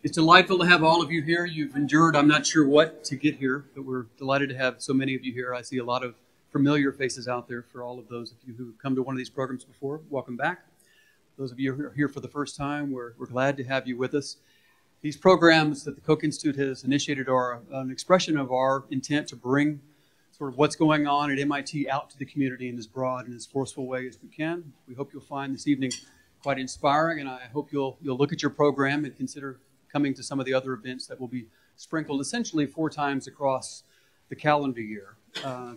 It's delightful to have all of you here. You've endured, I'm not sure what, to get here, but we're delighted to have so many of you here. I see a lot of familiar faces out there. For all of those of you who have come to one of these programs before, welcome back. Those of you who are here for the first time, we're glad to have you with us. These programs that the Koch Institute has initiated are an expression of our intent to bring sort of what's going on at MIT out to the community in as broad and as forceful way as we can. We hope you'll find this evening quite inspiring, and I hope you'll look at your program and consider coming to some of the other events that will be sprinkled essentially 4 times across the calendar year.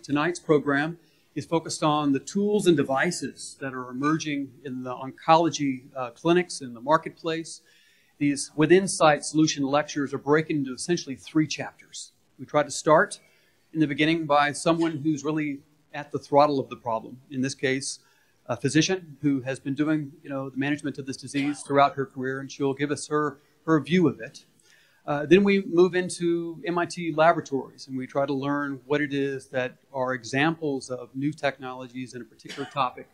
Tonight's program is focused on the tools and devices that are emerging in the oncology clinics in the marketplace. These With Insight solution lectures are breaking into essentially 3 chapters. We try to start in the beginning by someone who's really at the throttle of the problem. In this case, a physician who has been doing the management of this disease throughout her career, and she'll give us her view of it. Then we move into MIT laboratories, and we try to learn what it is that are examples of new technologies in a particular topic.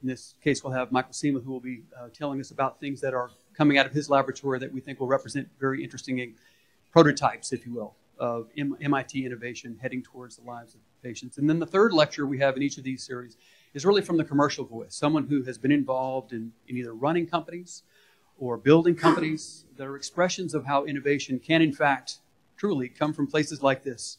In this case, we'll have Michael Seema, who will be telling us about things that are coming out of his laboratory that we think will represent very interesting prototypes, if you will, of MIT innovation heading towards the lives of patients. And then the third lecture we have in each of these series is really from the commercial voice, someone who has been involved in either running companies or building companies that are expressions of how innovation can, in fact, truly come from places like this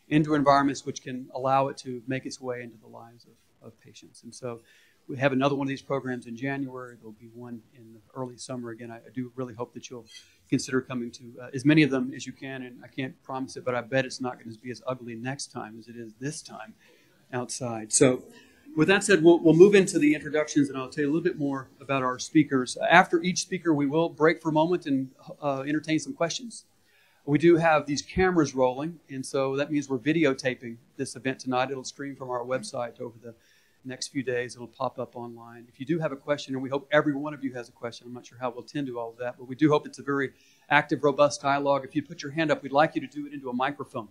into environments which can allow it to make its way into the lives of patients. And so we have another one of these programs in January. There'll be one in the early summer. Again, I do really hope that you'll consider coming to as many of them as you can. And I can't promise it, but I bet it's not going to be as ugly next time as it is this time outside. So with that said, we'll move into the introductions, and I'll tell you a little bit more about our speakers. After each speaker, we will break for a moment and entertain some questions. We do have these cameras rolling, and so that means we're videotaping this event tonight. It'll stream from our website over the next few days. It'll pop up online. If you do have a question, and we hope every one of you has a question, I'm not sure how we'll tend to all of that, but we do hope it's a very active, robust dialogue. If you put your hand up, we'd like you to do it into a microphone,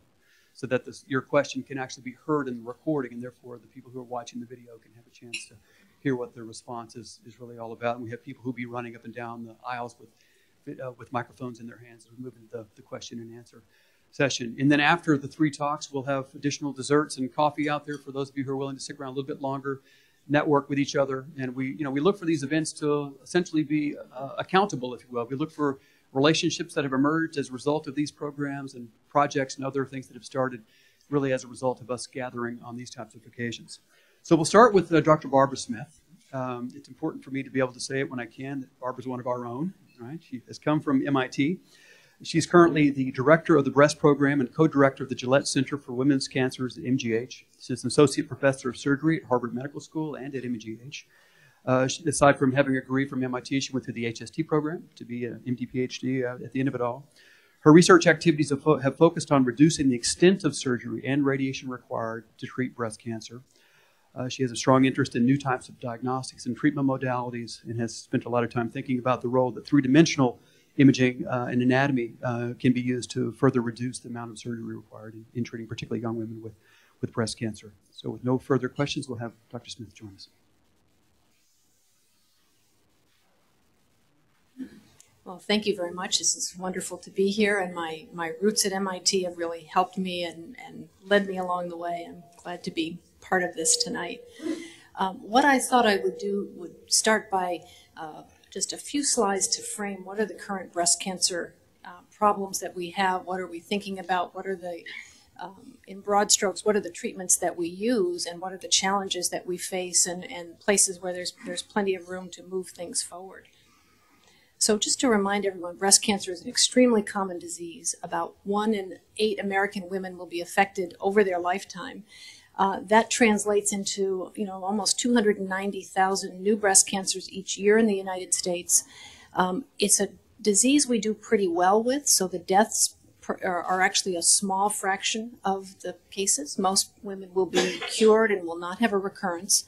so that your question can actually be heard in the recording, and therefore the people who are watching the video can have a chance to hear what their response is really all about. And we have people who'll be running up and down the aisles with microphones in their hands as we move into the question and answer session. And then after the 3 talks, we'll have additional desserts and coffee out there for those of you who are willing to stick around a little bit longer, network with each other. And we look for these events to essentially be accountable, if you will. We look for relationships that have emerged as a result of these programs and projects and other things that have started really as a result of us gathering on these types of occasions. So we'll start with Dr. Barbara Smith. It's important for me to be able to say it when I can that Barbara's one of our own, right? She has come from MIT. She's currently the director of the breast program and co-director of the Gillette Center for Women's Cancers at MGH. She's an associate professor of surgery at Harvard Medical School and at MGH. Aside from having a degree from MIT, she went through the HST program to be an MD PhD at the end of it all. Her research activities have focused on reducing the extent of surgery and radiation required to treat breast cancer. She has a strong interest in new types of diagnostics and treatment modalities, and has spent a lot of time thinking about the role that 3-dimensional imaging and anatomy can be used to further reduce the amount of surgery required in treating particularly young women with breast cancer. So with no further questions, we'll have Dr. Smith join us. Well, thank you very much. This is wonderful to be here, and my roots at MIT have really helped me and led me along the way. I'm glad to be part of this tonight. What I thought I would do would start by just a few slides to frame what are the current breast cancer problems that we have, what are we thinking about, what are the, in broad strokes, what are the treatments that we use, and what are the challenges that we face, and places where there's plenty of room to move things forward. So just to remind everyone, breast cancer is an extremely common disease. About 1 in 8 American women will be affected over their lifetime. That translates into almost 290,000 new breast cancers each year in the United States. It's a disease we do pretty well with, so the deaths are actually a small fraction of the cases. Most women will be cured and will not have a recurrence.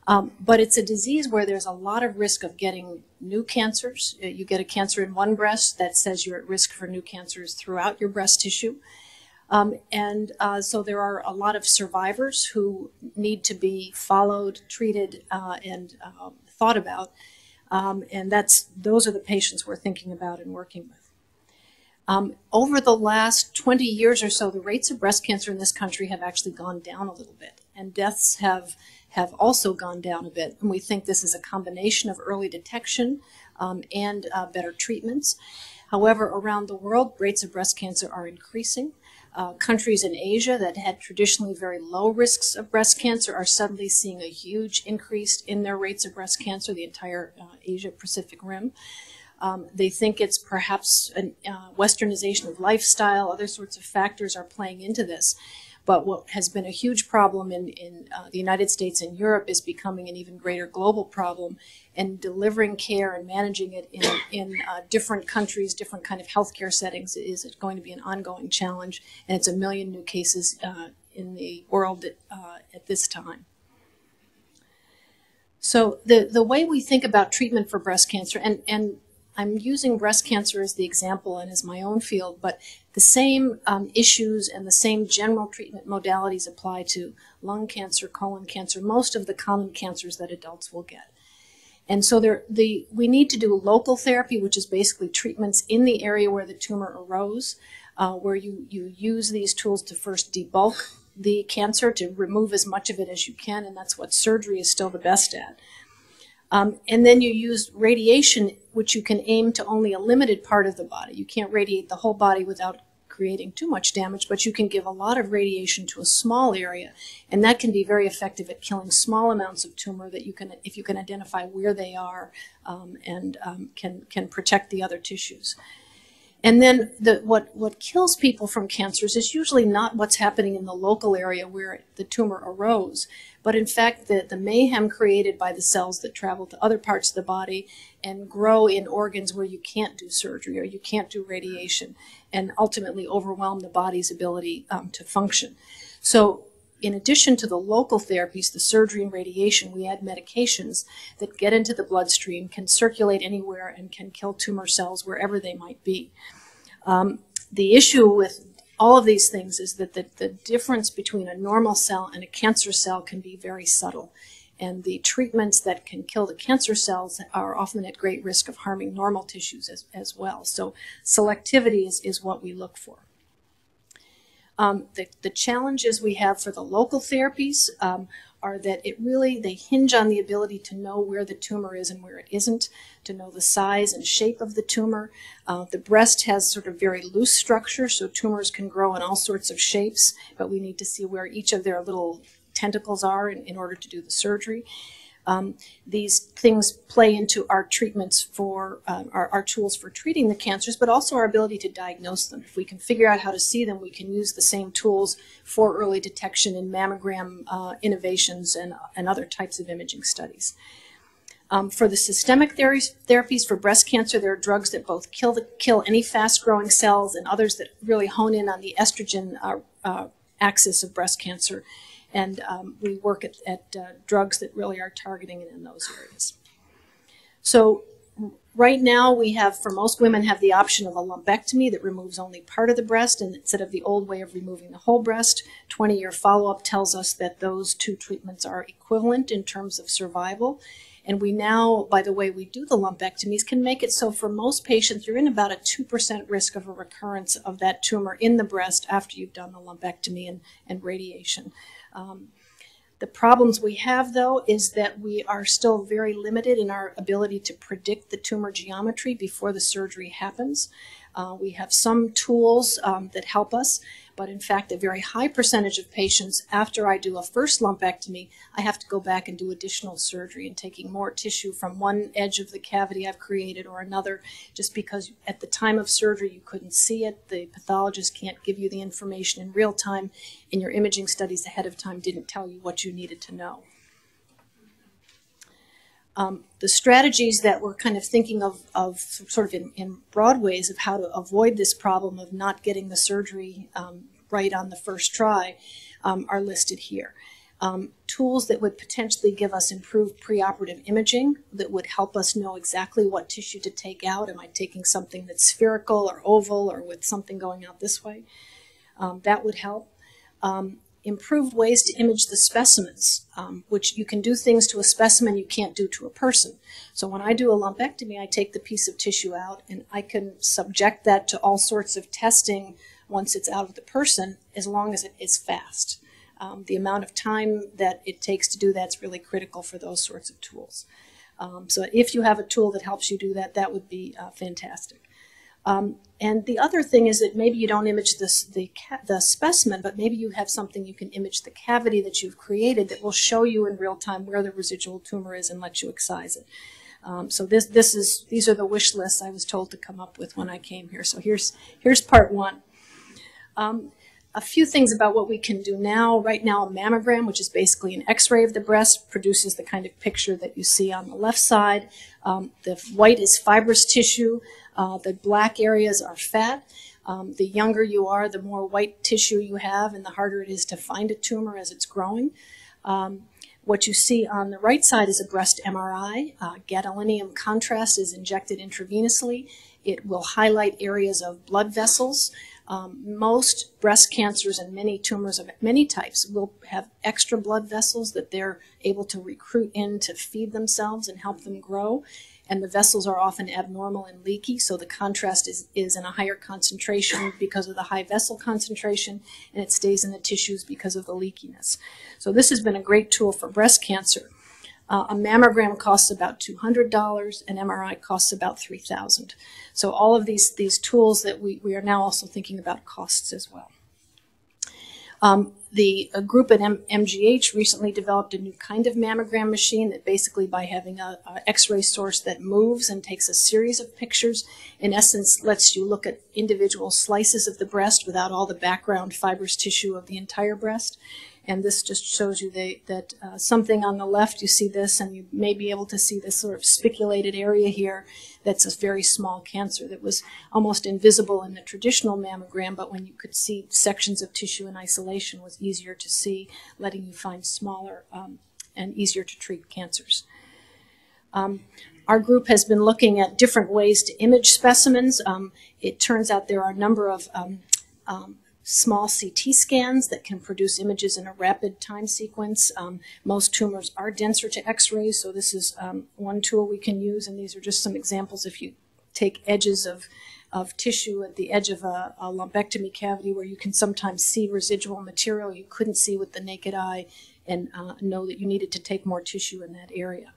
But it's a disease where there's a lot of risk of getting new cancers. You get a cancer in one breast, that says you're at risk for new cancers throughout your breast tissue. So there are a lot of survivors who need to be followed, treated, and thought about. And those are the patients we're thinking about and working with. Over the last 20 years or so, the rates of breast cancer in this country have actually gone down a little bit, and deaths have also gone down a bit. And we think this is a combination of early detection and better treatments. However, around the world, rates of breast cancer are increasing. Countries in Asia that had traditionally very low risks of breast cancer are suddenly seeing a huge increase in their rates of breast cancer, the entire Asia-Pacific Rim. They think it's perhaps a westernization of lifestyle, other sorts of factors are playing into this. But what has been a huge problem in the United States and Europe is becoming an even greater global problem, and delivering care and managing it in different countries, different kind of healthcare settings is going to be an ongoing challenge, and it's 1 million new cases in the world at this time. So the way we think about treatment for breast cancer, and I'm using breast cancer as the example and as my own field, but the same issues and the same general treatment modalities apply to lung cancer, colon cancer, most of the common cancers that adults will get. And so we need to do local therapy, which is basically treatments in the area where the tumor arose, where you use these tools to first debulk the cancer, to remove as much of it as you can, and that's what surgery is still the best at. And then you use radiation, which you can aim to only a limited part of the body. You can't radiate the whole body without creating too much damage, but you can give a lot of radiation to a small area, and that can be very effective at killing small amounts of tumor that you can, if you can identify where they are, and can protect the other tissues. And then what kills people from cancers is usually not what's happening in the local area where the tumor arose, but in fact the mayhem created by the cells that travel to other parts of the body and grow in organs where you can't do surgery or you can't do radiation, and ultimately overwhelm the body's ability to function. So in addition to the local therapies, the surgery and radiation, we add medications that get into the bloodstream, can circulate anywhere, and can kill tumor cells wherever they might be. The issue with all of these things is that the difference between a normal cell and a cancer cell can be very subtle. And the treatments that can kill the cancer cells are often at great risk of harming normal tissues as well. So selectivity is what we look for. The challenges we have for the local therapies are that they hinge on the ability to know where the tumor is and where it isn't, to know the size and shape of the tumor. The breast has sort of very loose structure, so tumors can grow in all sorts of shapes, but we need to see where each of their little tentacles are in order to do the surgery. These things play into our treatments for our tools for treating the cancers, but also our ability to diagnose them. If we can figure out how to see them, we can use the same tools for early detection in mammogram innovations and other types of imaging studies. For the systemic therapies for breast cancer, there are drugs that both kill any fast-growing cells and others that really hone in on the estrogen axis of breast cancer. And we work at drugs that really are targeting it in those areas. So right now we have, for most women, have the option of a lumpectomy that removes only part of the breast, and instead of the old way of removing the whole breast. 20-year follow-up tells us that those two treatments are equivalent in terms of survival. And we now, by the way we do the lumpectomies, can make it so for most patients you're in about a 2% risk of a recurrence of that tumor in the breast after you've done the lumpectomy and radiation. The problems we have, though, is that we are still very limited in our ability to predict the tumor geometry before the surgery happens. We have some tools that help us, but in fact, a very high percentage of patients, after I do a first lumpectomy, I have to go back and do additional surgery and taking more tissue from one edge of the cavity I've created or another, just because at the time of surgery you couldn't see it. The pathologist can't give you the information in real time, and your imaging studies ahead of time didn't tell you what you needed to know. The strategies that we're kind of thinking of sort of in broad ways of how to avoid this problem of not getting the surgery right on the first try are listed here. Tools that would potentially give us improved preoperative imaging that would help us know exactly what tissue to take out. Am I taking something that's spherical or oval or with something going out this way? That would help. improved ways to image the specimens, which you can do things to a specimen you can't do to a person. So when I do a lumpectomy, I take the piece of tissue out, and I can subject that to all sorts of testing once it's out of the person, as long as it is fast. The amount of time that it takes to do that's really critical for those sorts of tools. So if you have a tool that helps you do that, that would be fantastic. And the other thing is that maybe you don't image the specimen, but maybe you have something you can image the cavity that you've created that will show you in real time where the residual tumor is and let you excise it. So these are the wish lists I was told to come up with when I came here. So here's part one. A few things about what we can do now. Right now, a mammogram, which is basically an x-ray of the breast, produces the kind of picture that you see on the left side. The white is fibrous tissue. The black areas are fat. The younger you are, the more white tissue you have, and the harder it is to find a tumor as it's growing. What you see on the right side is a breast MRI. Gadolinium contrast is injected intravenously. It will highlight areas of blood vessels. Most breast cancers and many tumors of many types will have extra blood vessels that they're able to recruit in to feed themselves and help them grow. And the vessels are often abnormal and leaky, so the contrast is in a higher concentration because of the high vessel concentration, and it stays in the tissues because of the leakiness. So this has been a great tool for breast cancer. A mammogram costs about $200, an MRI costs about $3,000. So all of these tools that we are now also thinking about costs as well. A group at MGH recently developed a new kind of mammogram machine that basically, by having a X-ray source that moves and takes a series of pictures, in essence lets you look at individual slices of the breast without all the background fibrous tissue of the entire breast. And this just shows you that something on the left, you see this, and you may be able to see this sort of spiculated area here. That's a very small cancer that was almost invisible in the traditional mammogram, but when you could see sections of tissue in isolation, was easier to see, letting you find smaller and easier to treat cancers. Our group has been looking at different ways to image specimens. It turns out there are a number of small CT scans that can produce images in a rapid time sequence. Most tumors are denser to X-rays, so this is one tool we can use, and these are just some examples. If you take edges of tissue at the edge of a lumpectomy cavity where you can sometimes see residual material you couldn't see with the naked eye, and know that you needed to take more tissue in that area.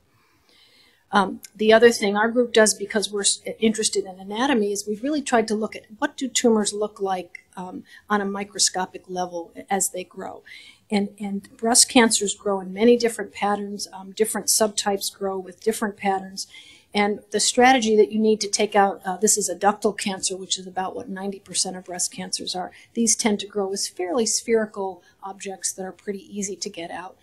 The other thing our group does, because we're interested in anatomy, is we've really tried to look at what do tumors look like on a microscopic level as they grow. And breast cancers grow in many different patterns. Different subtypes grow with different patterns. And the strategy that you need to take out, this is a ductal cancer, which is about what 90% of breast cancers are. These tend to grow as fairly spherical objects that are pretty easy to get out.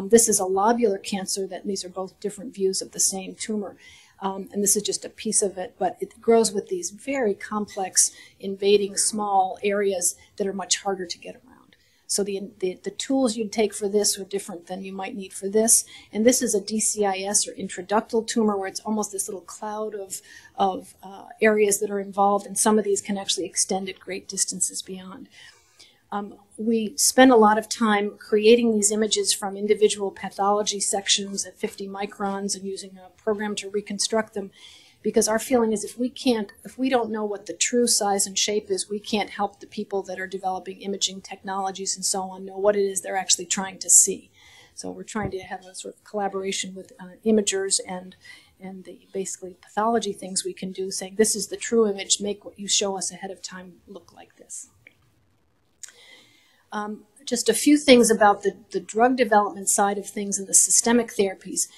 This is a lobular cancer, that these are both different views of the same tumor. And this is just a piece of it, but it grows with these very complex, invading small areas that are much harder to get around. So the tools you'd take for this are different than you might need for this. And this is a DCIS, or intraductal tumor, where it's almost this little cloud of areas that are involved, and some of these can actually extend at great distances beyond. We spend a lot of time creating these images from individual pathology sections at 50 microns and using a program to reconstruct them, because our feeling is if we don't know what the true size and shape is, we can't help the people that are developing imaging technologies and so on know what it is they're actually trying to see. So we're trying to have a sort of collaboration with imagers and the basically pathology things we can do, saying this is the true image, make what you show us ahead of time look like this. Just a few things about the drug development side of things and the systemic therapies.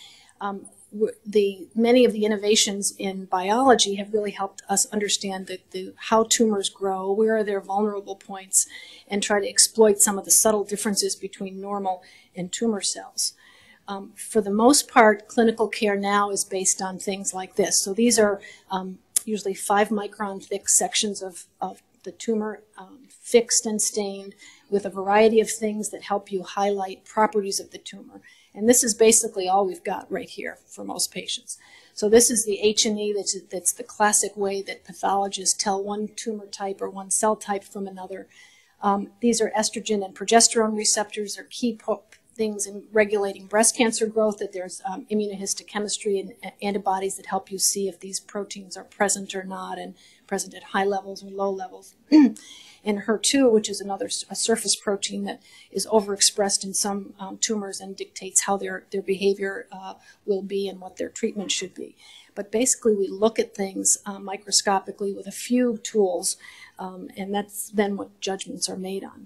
Many of the innovations in biology have really helped us understand how tumors grow, where are their vulnerable points, and try to exploit some of the subtle differences between normal and tumor cells. For the most part, clinical care now is based on things like this. So these are usually 5 micron thick sections of the tumor, fixed and stained, with a variety of things that help you highlight properties of the tumor. And this is basically all we've got right here for most patients. So this is the H&E, that's the classic way that pathologists tell one tumor type or one cell type from another. These are estrogen and progesterone receptors. They're key things in regulating breast cancer growth, that there's immunohistochemistry and antibodies that help you see if these proteins are present or not, and present at high levels or low levels. And HER2, which is a surface protein that is overexpressed in some tumors and dictates how their behavior will be and what their treatment should be. But basically, we look at things microscopically with a few tools, and that's then what judgments are made on.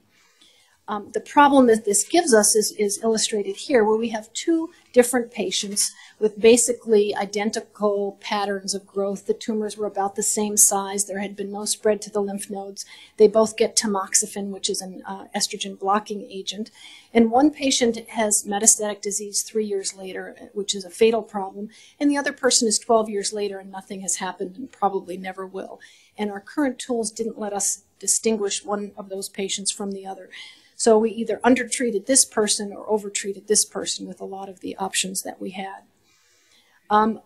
The problem that this gives us is illustrated here, where we have two different patients with basically identical patterns of growth. The tumors were about the same size. There had been no spread to the lymph nodes. They both get tamoxifen, which is an estrogen blocking agent. And one patient has metastatic disease 3 years later, which is a fatal problem. And the other person is 12 years later and nothing has happened and probably never will. And our current tools didn't let us distinguish one of those patients from the other. So we either undertreated this person or overtreated this person with a lot of the options that we had.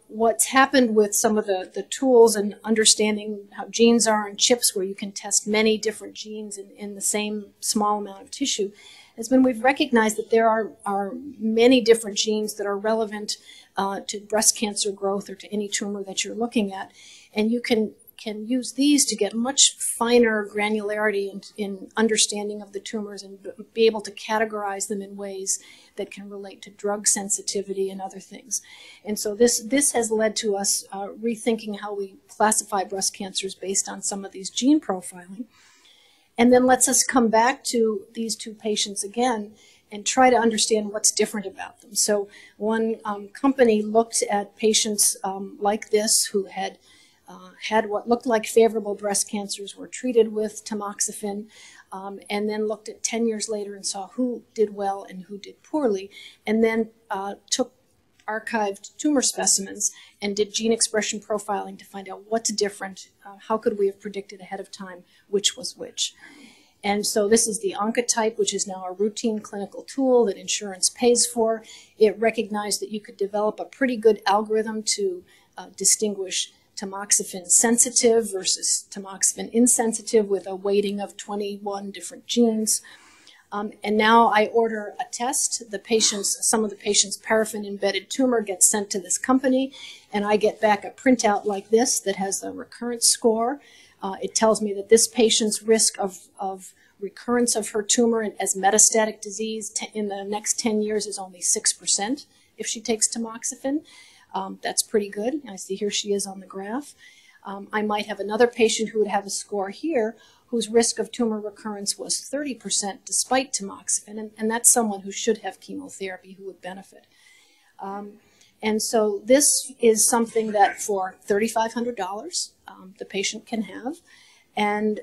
What's happened with some of the tools and understanding how genes are in chips, where you can test many different genes in the same small amount of tissue, has been we've recognized that there are many different genes that are relevant to breast cancer growth or to any tumor that you're looking at. And you can use these to get much finer granularity in understanding of the tumors and be able to categorize them in ways that can relate to drug sensitivity and other things. And so this has led to us rethinking how we classify breast cancers based on some of these gene profiling. And then lets us come back to these two patients again and try to understand what's different about them. So one company looked at patients like this who had what looked like favorable breast cancers, were treated with tamoxifen, and then looked at 10 years later and saw who did well and who did poorly, and then took archived tumor specimens and did gene expression profiling to find out what's different, how could we have predicted ahead of time which was which. And so this is the Oncotype, which is now a routine clinical tool that insurance pays for. It recognized that you could develop a pretty good algorithm to distinguish tamoxifen sensitive versus tamoxifen insensitive with a weighting of 21 different genes. And now I order a test. Some of the patient's paraffin-embedded tumor gets sent to this company, and I get back a printout like this that has a recurrence score. It tells me that this patient's risk of recurrence of her tumor as metastatic disease in the next 10 years is only 6% if she takes tamoxifen. That's pretty good. I see here she is on the graph. I might have another patient who would have a score here whose risk of tumor recurrence was 30% despite tamoxifen, and that's someone who should have chemotherapy who would benefit. And so this is something that for $3,500 the patient can have, and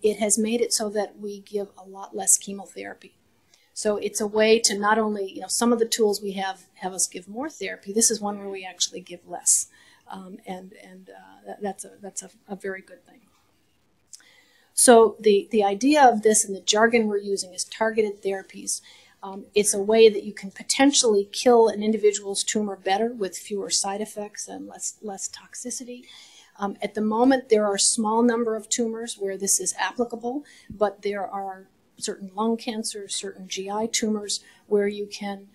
it has made it so that we give a lot less chemotherapy. So it's a way to not only, some of the tools we have us give more therapy. This is one where we actually give less, that's a very good thing. So the idea of this and the jargon we're using is targeted therapies. It's a way that you can potentially kill an individual's tumor better with fewer side effects and less toxicity. At the moment, there are a small number of tumors where this is applicable, but there are certain lung cancers, certain GI tumors where you can,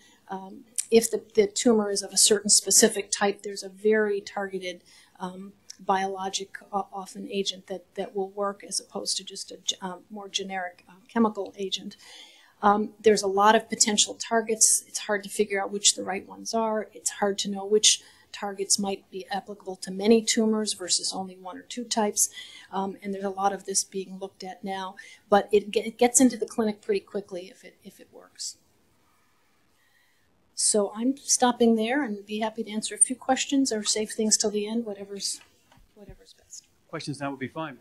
if the tumor is of a certain specific type, there's a very targeted biologic often agent that will work as opposed to just a more generic chemical agent. There's a lot of potential targets. It's hard to figure out which the right ones are. It's hard to know which targets might be applicable to many tumors versus only one or two types. And there's a lot of this being looked at now, but it gets into the clinic pretty quickly if it works. So I'm stopping there and be happy to answer a few questions or save things till the end, whatever's best. Questions now would be fine.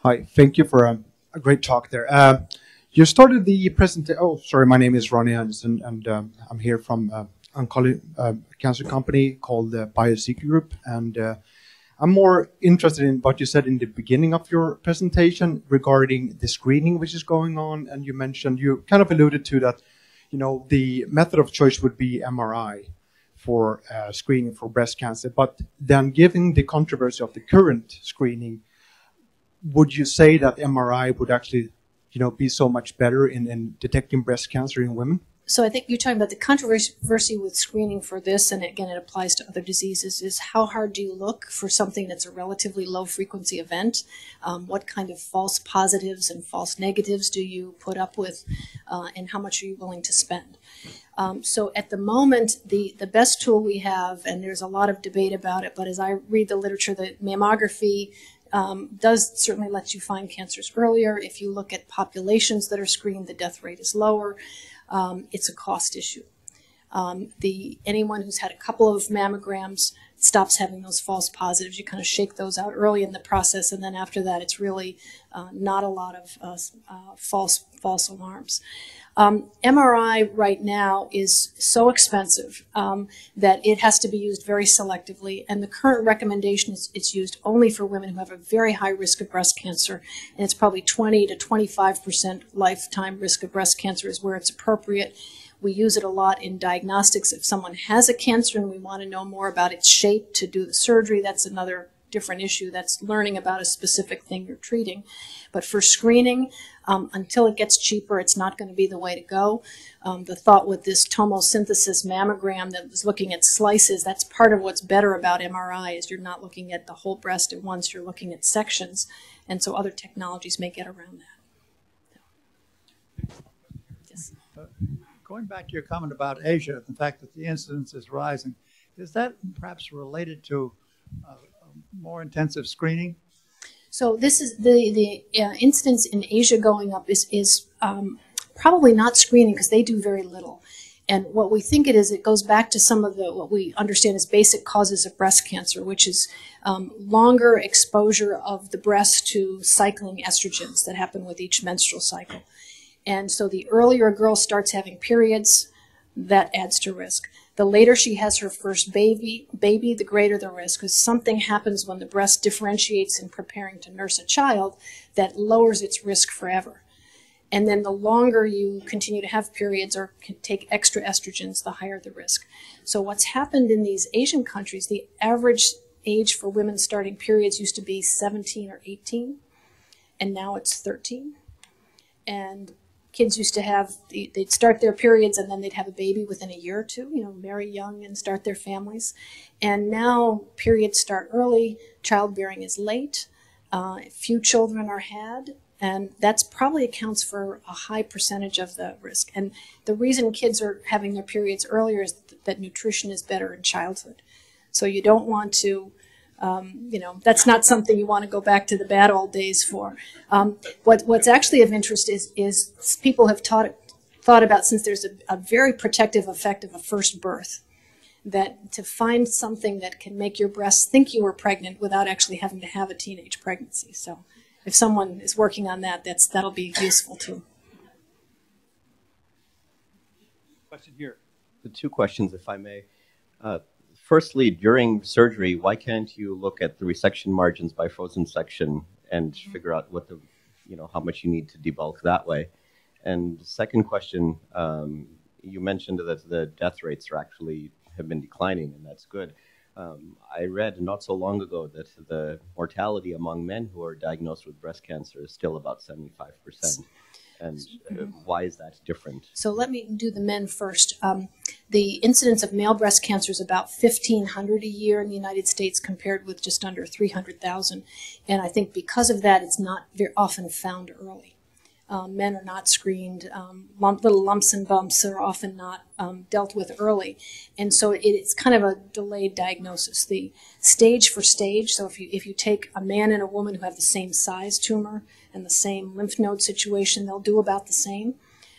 Hi, thank you for a great talk there. You started the presentation. Oh, sorry, my name is Ronnie Anderson, and I'm here from oncology cancer company called the BioSeeker Group. And I'm more interested in what you said in the beginning of your presentation regarding the screening which is going on, and you kind of alluded to that, the method of choice would be MRI for screening for breast cancer. But then, given the controversy of the current screening, would you say that MRI would actually, be so much better in detecting breast cancer in women? So I think you're talking about the controversy with screening for this, and again, it applies to other diseases, is how hard do you look for something that's a relatively low frequency event? What kind of false positives and false negatives do you put up with, and how much are you willing to spend? So at the moment, the best tool we have, and there's a lot of debate about it, but as I read the literature, the mammography does certainly let you find cancers earlier. If you look at populations that are screened, the death rate is lower. It's a cost issue. Anyone who's had a couple of mammograms stops having those false positives. You kind of shake those out early in the process, and then after that, it's really not a lot of false alarms. MRI right now is so expensive that it has to be used very selectively, and the current recommendation is it's used only for women who have a very high risk of breast cancer, and it's probably 20 to 25% lifetime risk of breast cancer is where it's appropriate. We use it a lot in diagnostics. If someone has a cancer and we want to know more about its shape to do the surgery, that's another different issue. That's learning about a specific thing you're treating. But for screening, until it gets cheaper, it's not going to be the way to go. The thought with this tomosynthesis mammogram that was looking at slices, that's part of what's better about MRI is you're not looking at the whole breast at once, you're looking at sections. And so other technologies may get around that. Yes. Going back to your comment about Asia, the fact that the incidence is rising, is that perhaps related to more intensive screening? So this is the incidence in Asia going up is probably not screening because they do very little. And what we think it goes back to some of what we understand as basic causes of breast cancer, which is longer exposure of the breast to cycling estrogens that happen with each menstrual cycle. And so the earlier a girl starts having periods, that adds to risk. The later she has her first baby, the greater the risk, because something happens when the breast differentiates in preparing to nurse a child that lowers its risk forever. And then the longer you continue to have periods or can take extra estrogens, the higher the risk. So what's happened in these Asian countries, the average age for women starting periods used to be 17 or 18, and now it's 13. And kids used to have, they'd start their periods and then they'd have a baby within a year or two, very young and start their families. And now periods start early, childbearing is late, few children are had, and that's probably accounts for a high percentage of the risk. And the reason kids are having their periods earlier is that nutrition is better in childhood. So you don't want to that's not something you want to go back to the bad old days for. What's actually of interest is people have thought about, since there's a very protective effect of a first birth, that to find something that can make your breasts think you were pregnant without actually having to have a teenage pregnancy. So if someone is working on that, that'll be useful too. Question here. The two questions, if I may. Firstly, during surgery, why can't you look at the resection margins by frozen section and figure out what how much you need to debulk that way? And second question, you mentioned that the death rates have been declining, and that's good. I read not so long ago that the mortality among men who are diagnosed with breast cancer is still about 75%. And why is that different? So let me do the men first. The incidence of male breast cancer is about 1,500 a year in the United States compared with just under 300,000. And I think because of that, it's not very often found early. Men are not screened. Little lumps and bumps are often not dealt with early. And so it's kind of a delayed diagnosis. The stage for stage, so if you take a man and a woman who have the same size tumor and the same lymph node situation, they'll do about the same.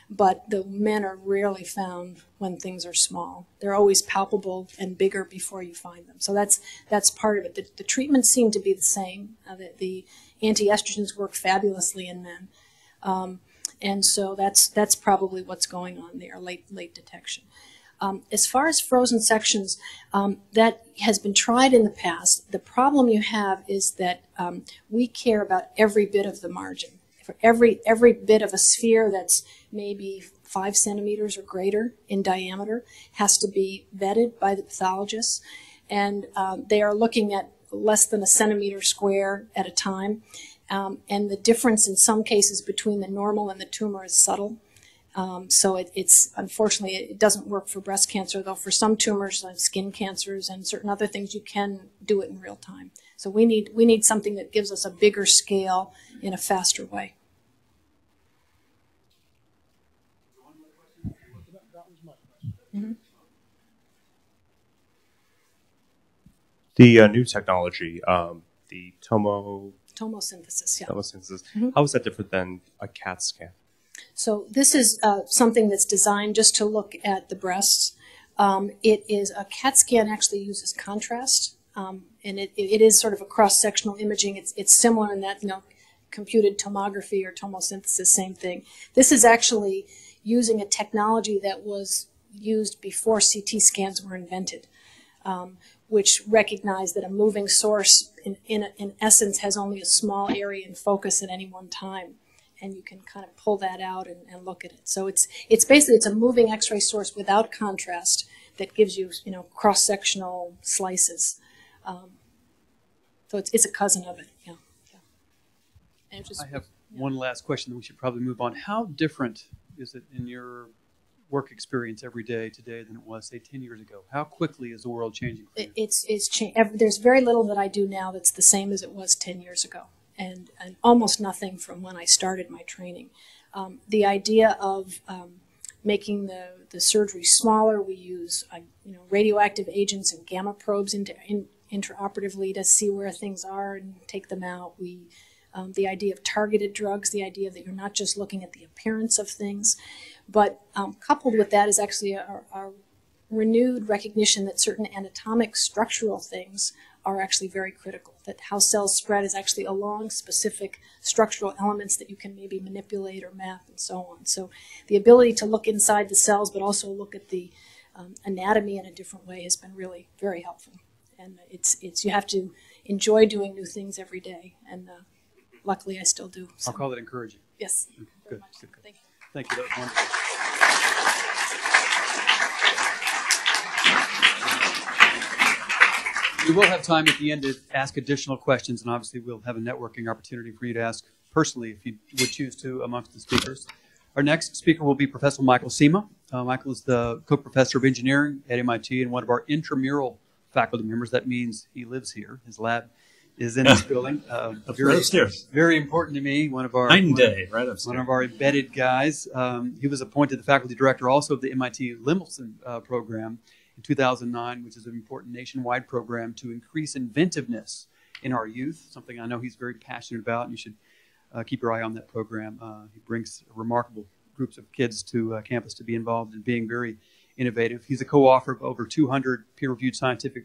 But the men are rarely found when things are small. They're always palpable and bigger before you find them. So that's part of it. The treatments seem to be the same. The anti-estrogens work fabulously in men. And so that's probably what's going on there, late detection. As far as frozen sections, that has been tried in the past. The problem you have is that we care about every bit of the margin. For every bit of a sphere that's maybe 5 centimeters or greater in diameter has to be vetted by the pathologist, and they are looking at less than a centimeter square at a time, and the difference in some cases between the normal and the tumor is subtle. So it's unfortunately it doesn't work for breast cancer, though for some tumors like skin cancers and certain other things you can do it in real time. So we need something that gives us a bigger scale in a faster way. Mm-hmm. The new technology, the Tomosynthesis, yeah. tomosynthesis, Mm-hmm. how is that different than a CAT scan? So this is something that's designed just to look at the breasts. It is a CAT scan actually uses contrast, and it is sort of a cross-sectional imaging. It's similar in that, computed tomography or tomosynthesis, same thing. This is actually using a technology that was used before CT scans were invented, which recognized that a moving source in essence has only a small area in focus at any one time, and you can kind of pull that out and look at it. So it's basically a moving X-ray source without contrast that gives you cross-sectional slices. So it's a cousin of it. Yeah. And I have one last question that we should probably move on. How different is it in your work experience every day today than it was, say, 10 years ago? How quickly is the world changing for you? There's very little that I do now that's the same as it was 10 years ago, and almost nothing from when I started my training. The idea of making the surgery smaller, we use radioactive agents and gamma probes intraoperatively to see where things are and take them out. The idea of targeted drugs, the idea that you're not just looking at the appearance of things, but coupled with that is actually a renewed recognition that certain anatomic structural things are actually very critical, that how cells spread is actually along specific structural elements that you can maybe manipulate or map and so on. So the ability to look inside the cells but also look at the anatomy in a different way has been really very helpful. And you have to enjoy doing new things every day, and luckily I still do. So. I'll call it encouraging. Yes. Good. Thank you. Thank you. That was wonderful. We will have time at the end to ask additional questions, and obviously we'll have a networking opportunity for you to ask personally if you would choose to amongst the speakers. Our next speaker will be Professor Michael Sema. Michael is the co-professor of engineering at MIT and one of our intramural faculty members. That means he lives here. His lab is in this building. Very important to me. One of our embedded guys. He was appointed the faculty director also of the MIT Lemelson program in 2009, which is an important nationwide program to increase inventiveness in our youth, something I know he's very passionate about, and you should keep your eye on that program. He brings remarkable groups of kids to campus to be involved in being very innovative. He's a co-author of over 200 peer-reviewed scientific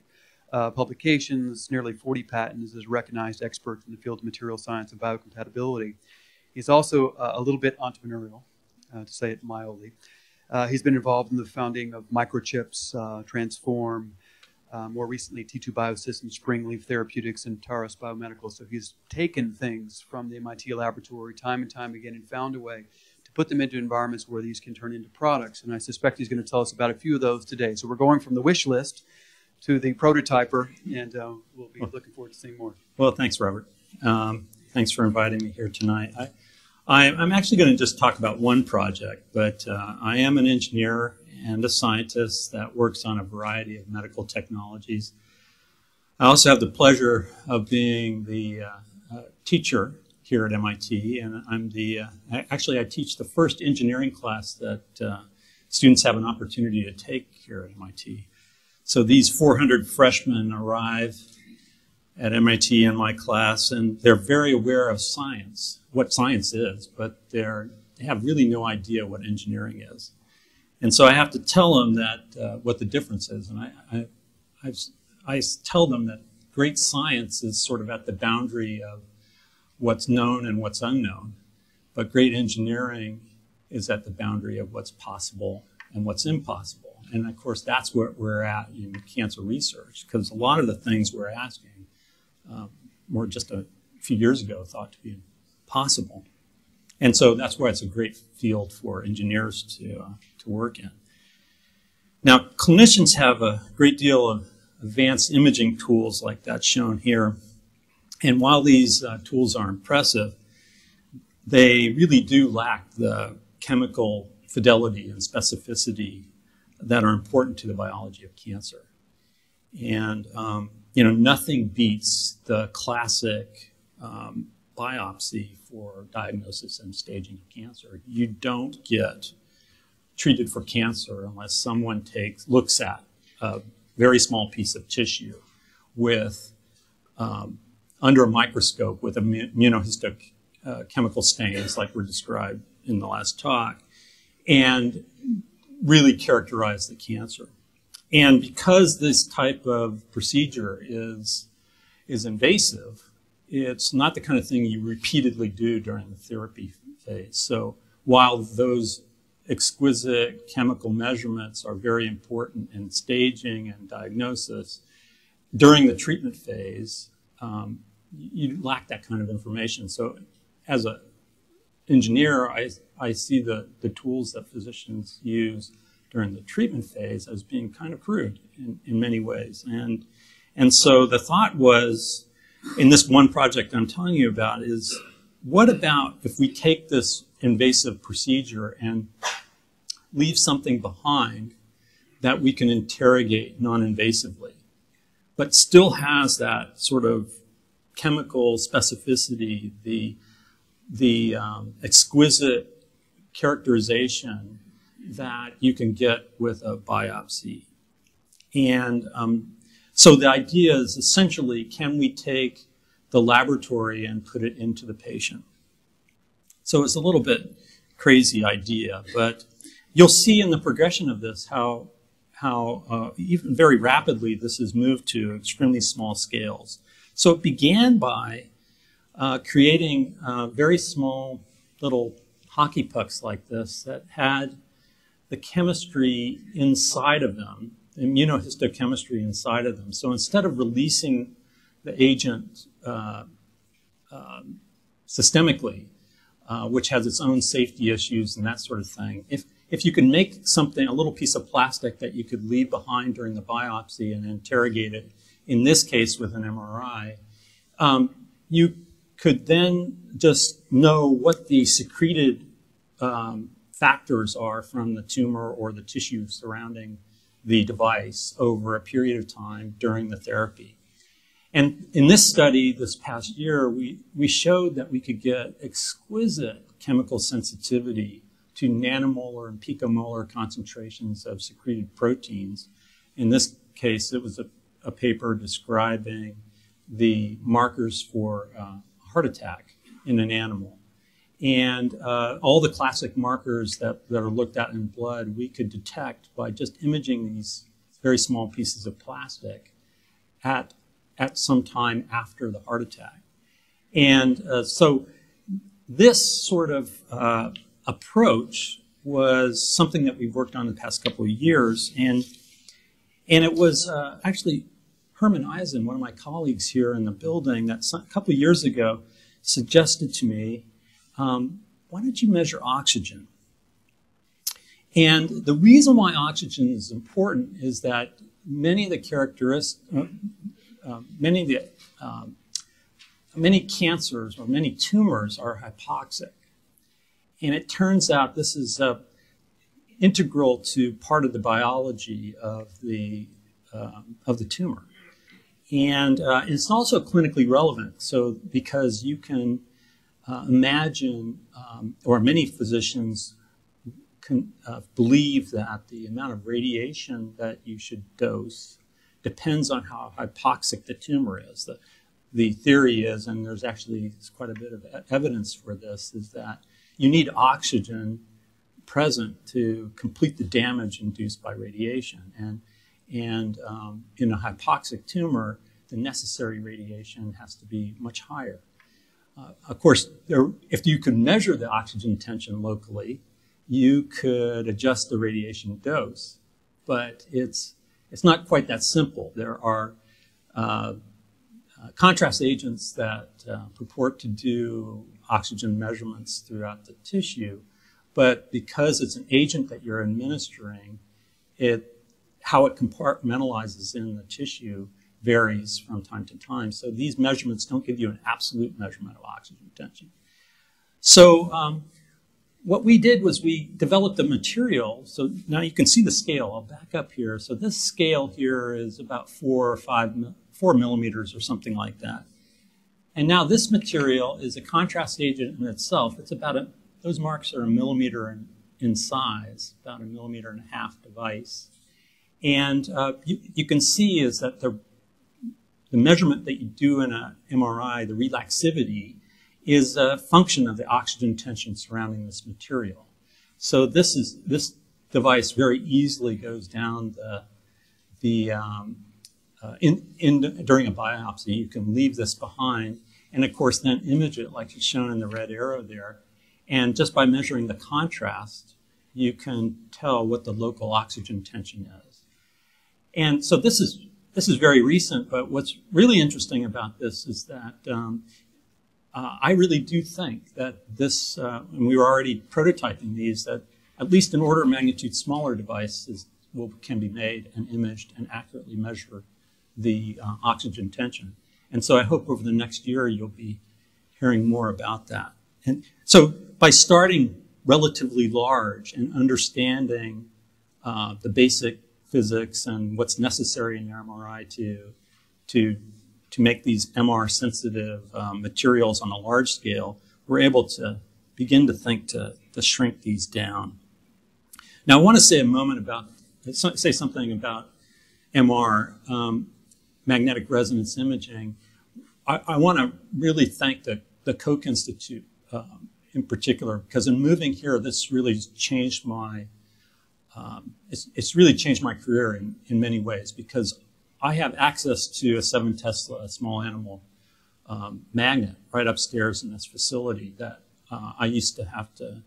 publications, nearly 40 patents, as a recognized expert in the field of material science and biocompatibility. He's also a little bit entrepreneurial, to say it mildly. He's been involved in the founding of Microchips, Transform, more recently T2 Biosystems, Springleaf Therapeutics, and Taurus Biomedical. So he's taken things from the MIT laboratory time and time again and found a way to put them into environments where these can turn into products. And I suspect he's going to tell us about a few of those today. So we're going from the wish list to the prototyper, and we'll be looking forward to seeing more. Well, thanks, Robert. Thanks for inviting me here tonight. I'm actually going to just talk about one project, but I am an engineer and a scientist that works on a variety of medical technologies. I also have the pleasure of being the teacher here at MIT, and I'm I teach the first engineering class that students have an opportunity to take here at MIT. So these 400 freshmen arrive at MIT in my class, and they're very aware of science, what science is, but they have really no idea what engineering is. And so I have to tell them that what the difference is. And I tell them that great science is sort of at the boundary of what's known and what's unknown, but great engineering is at the boundary of what's possible and what's impossible. And of course, that's where we're at in cancer research, because a lot of the things we're asking were just a few years ago thought to be impossible. And so that's why it's a great field for engineers to work in. Now, clinicians have a great deal of advanced imaging tools like that shown here. And while these tools are impressive, they really do lack the chemical fidelity and specificity that are important to the biology of cancer. And, nothing beats the classic biopsy for diagnosis and staging of cancer. You don't get treated for cancer unless someone looks at a very small piece of tissue with under a microscope with immunohistochemical stains like were described in the last talk, and really characterize the cancer. And because this type of procedure is invasive, it's not the kind of thing you repeatedly do during the therapy phase. So while those exquisite chemical measurements are very important in staging and diagnosis, during the treatment phase, you lack that kind of information. So as an engineer, I see the tools that physicians use during the treatment phase as being kind of crude in many ways. And so the thought was, in this one project I'm telling you about, is what about if we take this invasive procedure and leave something behind that we can interrogate non-invasively, but still has that sort of chemical specificity, the exquisite characterization that you can get with a biopsy. And so the idea is essentially, can we take the laboratory and put it into the patient? So it's a little bit crazy idea, but you'll see in the progression of this how even very rapidly this has moved to extremely small scales. So it began by creating very small little hockey pucks like this that had the chemistry inside of them, immunohistochemistry inside of them. So instead of releasing the agent systemically, which has its own safety issues and that sort of thing, if you can make something, a little piece of plastic that you could leave behind during the biopsy and interrogate it, in this case with an MRI, you could then just know what the secreted factors are from the tumor or the tissue surrounding the device over a period of time during the therapy. And in this study this past year, we showed that we could get exquisite chemical sensitivity to nanomolar and picomolar concentrations of secreted proteins. In this case, it was a paper describing the markers for heart attack in an animal. And all the classic markers that are looked at in blood, we could detect by just imaging these very small pieces of plastic at some time after the heart attack. And so this sort of approach was something that we've worked on the past couple of years. And it was actually Herman Eisen, one of my colleagues here in the building, that a couple of years ago suggested to me, why don't you measure oxygen? And the reason why oxygen is important is that many of the characteristics, many cancers or many tumors are hypoxic. And it turns out this is integral to part of the biology of the tumor. And it's also clinically relevant. So because you can imagine, or many physicians can believe that the amount of radiation that you should dose depends on how hypoxic the tumor is. The theory is, and there's actually quite a bit of evidence for this, is that you need oxygen present to complete the damage induced by radiation. And in a hypoxic tumor, the necessary radiation has to be much higher. Of course, if you could measure the oxygen tension locally, you could adjust the radiation dose but it's not quite that simple. There are contrast agents that purport to do oxygen measurements throughout the tissue, but because it's an agent that you're administering, how it compartmentalizes in the tissue varies from time to time. So these measurements don't give you an absolute measurement of oxygen tension. So what we did was we developed a material. So now you can see the scale. I'll back up here. So this scale here is about 4 millimeters or something like that. And now this material is a contrast agent in itself. It's about those marks are 1 millimeter in size, about 1.5 millimeter device. And you can see is that the measurement that you do in an MRI, the relaxivity, is a function of the oxygen tension surrounding this material. So this device very easily goes down during a biopsy. You can leave this behind, and of course then image it like it's shown in the red arrow there. And just by measuring the contrast, you can tell what the local oxygen tension is. And so this is very recent, but what's really interesting about this is that I really do think that this, and we were already prototyping these, that at least an order of magnitude smaller devices can be made and imaged and accurately measure the oxygen tension. And so I hope over the next year you'll be hearing more about that. And so by starting relatively large and understanding the basic physics and what's necessary in the MRI to make these MR-sensitive materials on a large scale, we're able to begin to think to shrink these down. Now, I want to say something about MR, magnetic resonance imaging. I want to really thank the Koch Institute in particular, because in moving here, this really changed my it's really changed my career in many ways, because I have access to a 7 Tesla small animal magnet right upstairs in this facility that I used to have to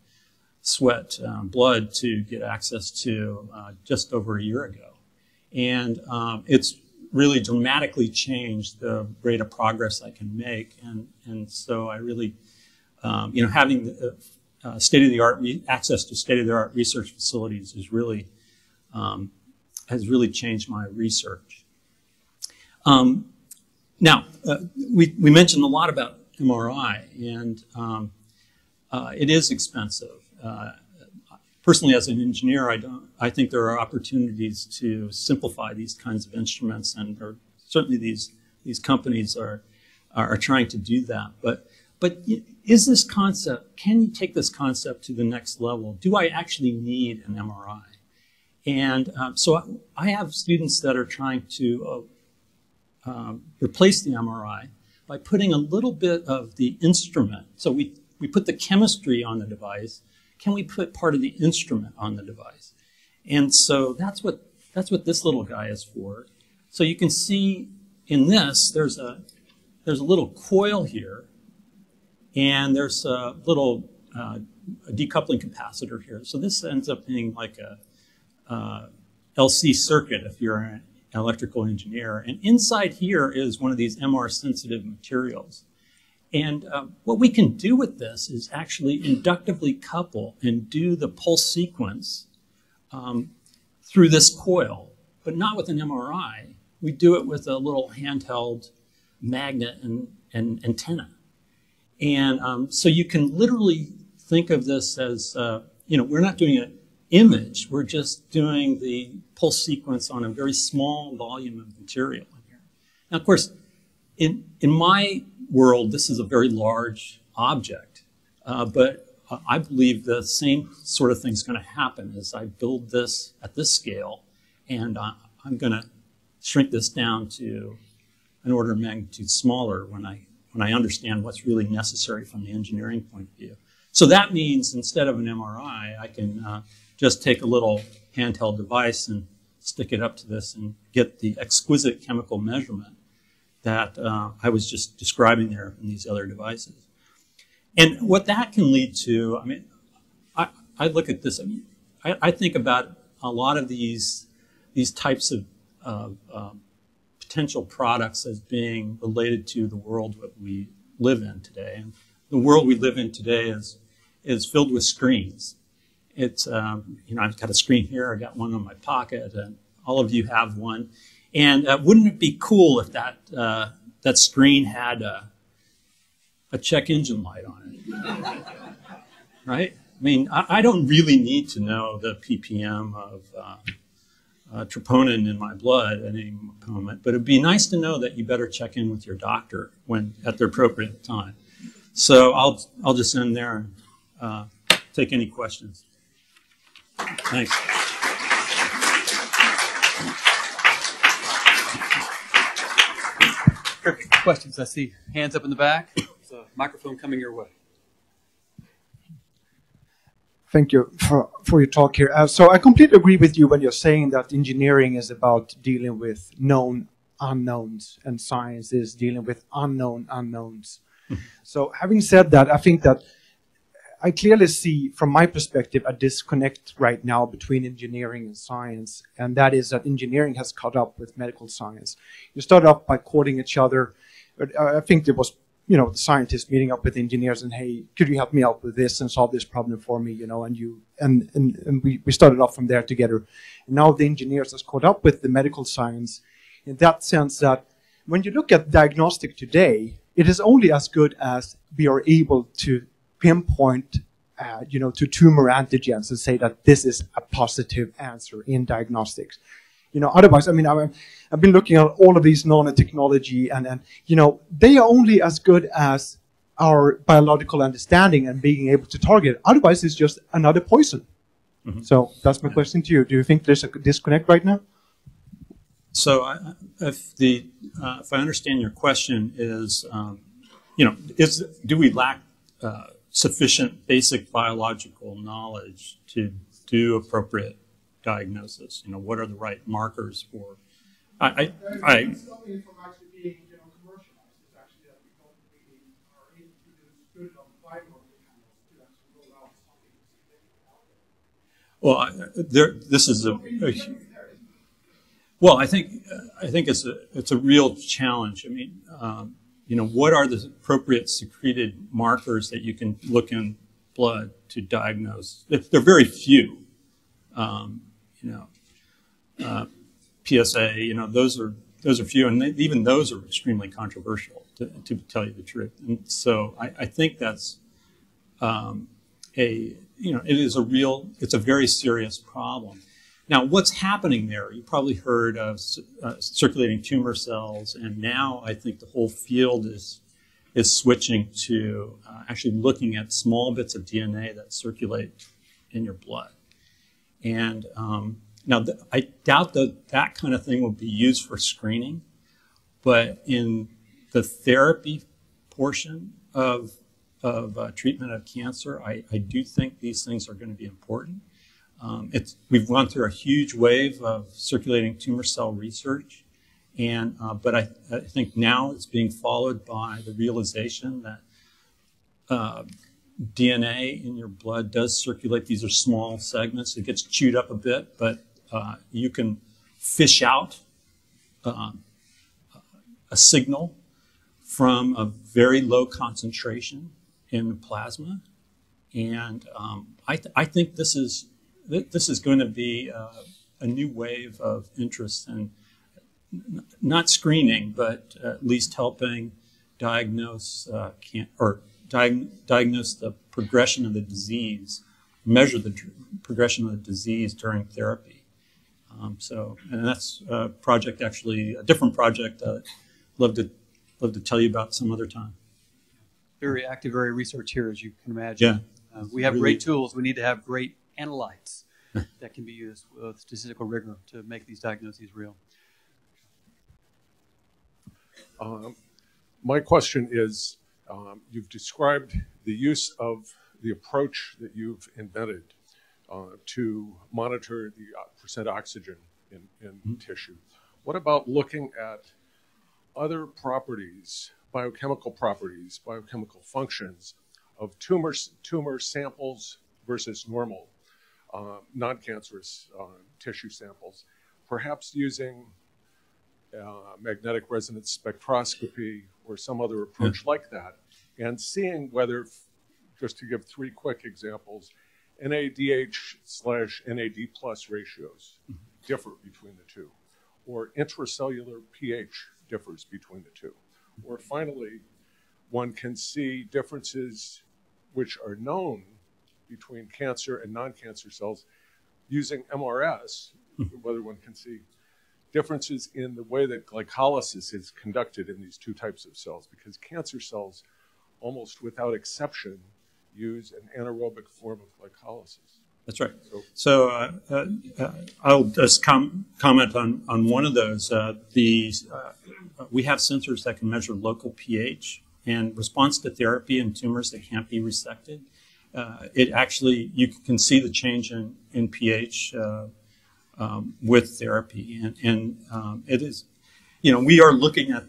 sweat blood to get access to just over a year ago. And it's really dramatically changed the rate of progress I can make. And so I really, having the state-of-the-art access to state-of-the-art research facilities is really has really changed my research. Now, we mentioned a lot about MRI, and it is expensive. Personally, as an engineer, I think there are opportunities to simplify these kinds of instruments, and certainly these companies are trying to do that. But is this concept, can you take this concept to the next level? Do I actually need an MRI? And so I have students that are trying to replace the MRI by putting a little bit of the instrument. So we put the chemistry on the device. Can we put part of the instrument on the device? And so that's what this little guy is for. So you can see in this, there's a little coil here, and there's a little decoupling capacitor here. So this ends up being like a LC circuit if you're an electrical engineer. And inside here is one of these MR-sensitive materials. And what we can do with this is actually inductively couple and do the pulse sequence through this coil, but not with an MRI. We do it with a little handheld magnet and antenna. And so you can literally think of this as, we're not doing an image, we're just doing the pulse sequence on a very small volume of material in here. Now, of course, in my world, this is a very large object, but I believe the same sort of thing is going to happen as I build this at this scale, and I'm going to shrink this down to an order of magnitude smaller when I understand what's really necessary from the engineering point of view. So that means instead of an MRI, I can just take a little handheld device and stick it up to this and get the exquisite chemical measurement that I was just describing there in these other devices. And what that can lead to, I mean, I look at this, I think about a lot of these these types of potential products as being related to the world that we live in today. And the world we live in today is filled with screens. It's, I've got a screen here, I got one in my pocket, and all of you have one. And wouldn't it be cool if that screen had a check engine light on it? Right? I mean, I don't really need to know the ppm of troponin in my blood at any moment, but it'd be nice to know that you better check in with your doctor at the appropriate time. So I'll just end there and take any questions. Thanks. Questions? I see hands up in the back. There's a microphone coming your way. Thank you for your talk here. So I completely agree with you when you're saying that engineering is about dealing with known unknowns and science is dealing with unknown unknowns. So having said that, I think that I clearly see, from my perspective, a disconnect right now between engineering and science, and that is that engineering has caught up with medical science. You start off by quoting each other. I think there was, the scientists meeting up with engineers and, hey, could you help me out with this and solve this problem for me, and we started off from there together. And now the engineers has caught up with the medical science in that sense that when you look at diagnostic today, it is only as good as we are able to pinpoint, to tumor antigens and say that this is a positive answer in diagnostics. Otherwise, I mean, I've been looking at all of these nanotechnology and they are only as good as our biological understanding and being able to target. Otherwise, it's just another poison. Mm-hmm. So that's my question to you. Do you think there's a disconnect right now? So if I understand your question is, do we lack sufficient basic biological knowledge to do appropriate diagnosis? What are the right markers for? I Well, this is well, I think it's a real challenge. I mean, what are the appropriate secreted markers that you can look in blood to diagnose? They're very few. PSA, those are few, and even those are extremely controversial, to tell you the truth. And so I think that's it's a very serious problem. Now, what's happening there? You probably heard of circulating tumor cells, and now I think the whole field is switching to actually looking at small bits of DNA that circulate in your blood. And now, I doubt that kind of thing will be used for screening, but in the therapy portion of treatment of cancer, I do think these things are going to be important. We've gone through a huge wave of circulating tumor cell research, but I think now it's being followed by the realization that DNA in your blood does circulate. These are small segments. It gets chewed up a bit, but you can fish out a signal from a very low concentration in the plasma, and I think this is going to be a new wave of interest in not screening, but at least helping diagnose diagnose the progression of the disease, measure the progression of the disease during therapy. And that's a project, actually, a different project. Love to tell you about some other time. Very active area research here, as you can imagine. Yeah. We have great tools. We need to have great analytes that can be used with statistical rigor to make these diagnoses real. My question is, you've described the use of the approach that you've invented to monitor the percent oxygen in tissue. What about looking at other properties, biochemical properties, biochemical functions of tumor samples versus normal, non-cancerous tissue samples? perhaps using magnetic resonance spectroscopy or some other approach like that, and seeing whether, just to give 3 quick examples, NADH/NAD plus ratios differ between the two, or intracellular pH differs between the two. Or finally, one can see differences which are known between cancer and non-cancer cells using MRS, whether one can see differences in the way that glycolysis is conducted in these 2 types of cells, because cancer cells, almost without exception, use an anaerobic form of glycolysis. That's right. So I'll just comment on one of those. We have sensors that can measure local pH and response to therapy in tumors that can't be resected. It actually, you can see the change in pH with therapy. And it is, we are looking at,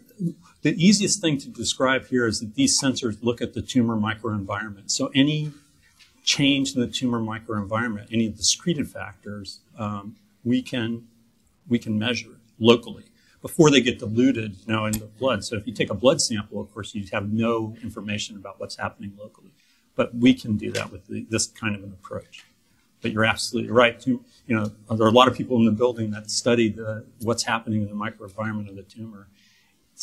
the easiest thing to describe here is that these sensors look at the tumor microenvironment. So any change in the tumor microenvironment, any of the secreted factors, we can measure locally before they get diluted in the blood. So if you take a blood sample, of course, you have no information about what's happening locally. But we can do that with this kind of an approach. But you're absolutely right. There are a lot of people in the building that study what's happening in the microenvironment of the tumor.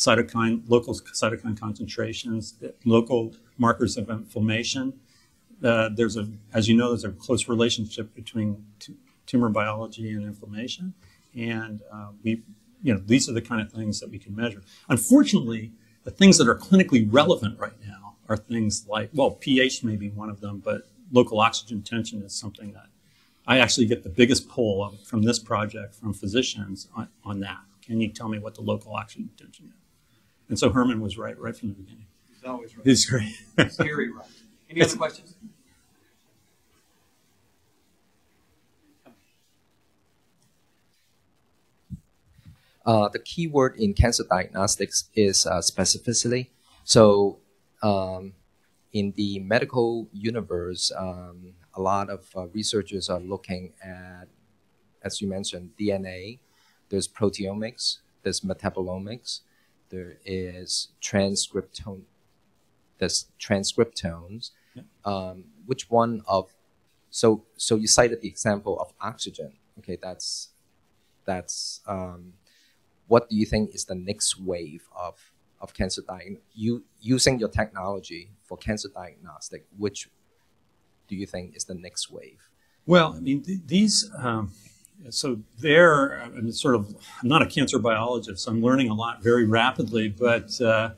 Local cytokine concentrations, local markers of inflammation. As you know, there's a close relationship between tumor biology and inflammation. And these are the kind of things that we can measure. Unfortunately, the things that are clinically relevant right now are things like, well, pH may be one of them, but local oxygen tension is something that I actually get the biggest pull from this project from physicians on that. Can you tell me what the local oxygen tension is? And so Herman was right from the beginning. He's always right. He's great. He's very right. Any other questions? The key word in cancer diagnostics is specificity. So in the medical universe, a lot of researchers are looking at, as you mentioned, DNA. There's proteomics, there's metabolomics, there is transcriptomes. Yeah. Which one of, so you cited the example of oxygen. Okay, that's what do you think is the next wave of cancer using your technology for cancer diagnostic? Which do you think is the next wave? Well, I mean, I'm not a cancer biologist, so I'm learning a lot very rapidly, but I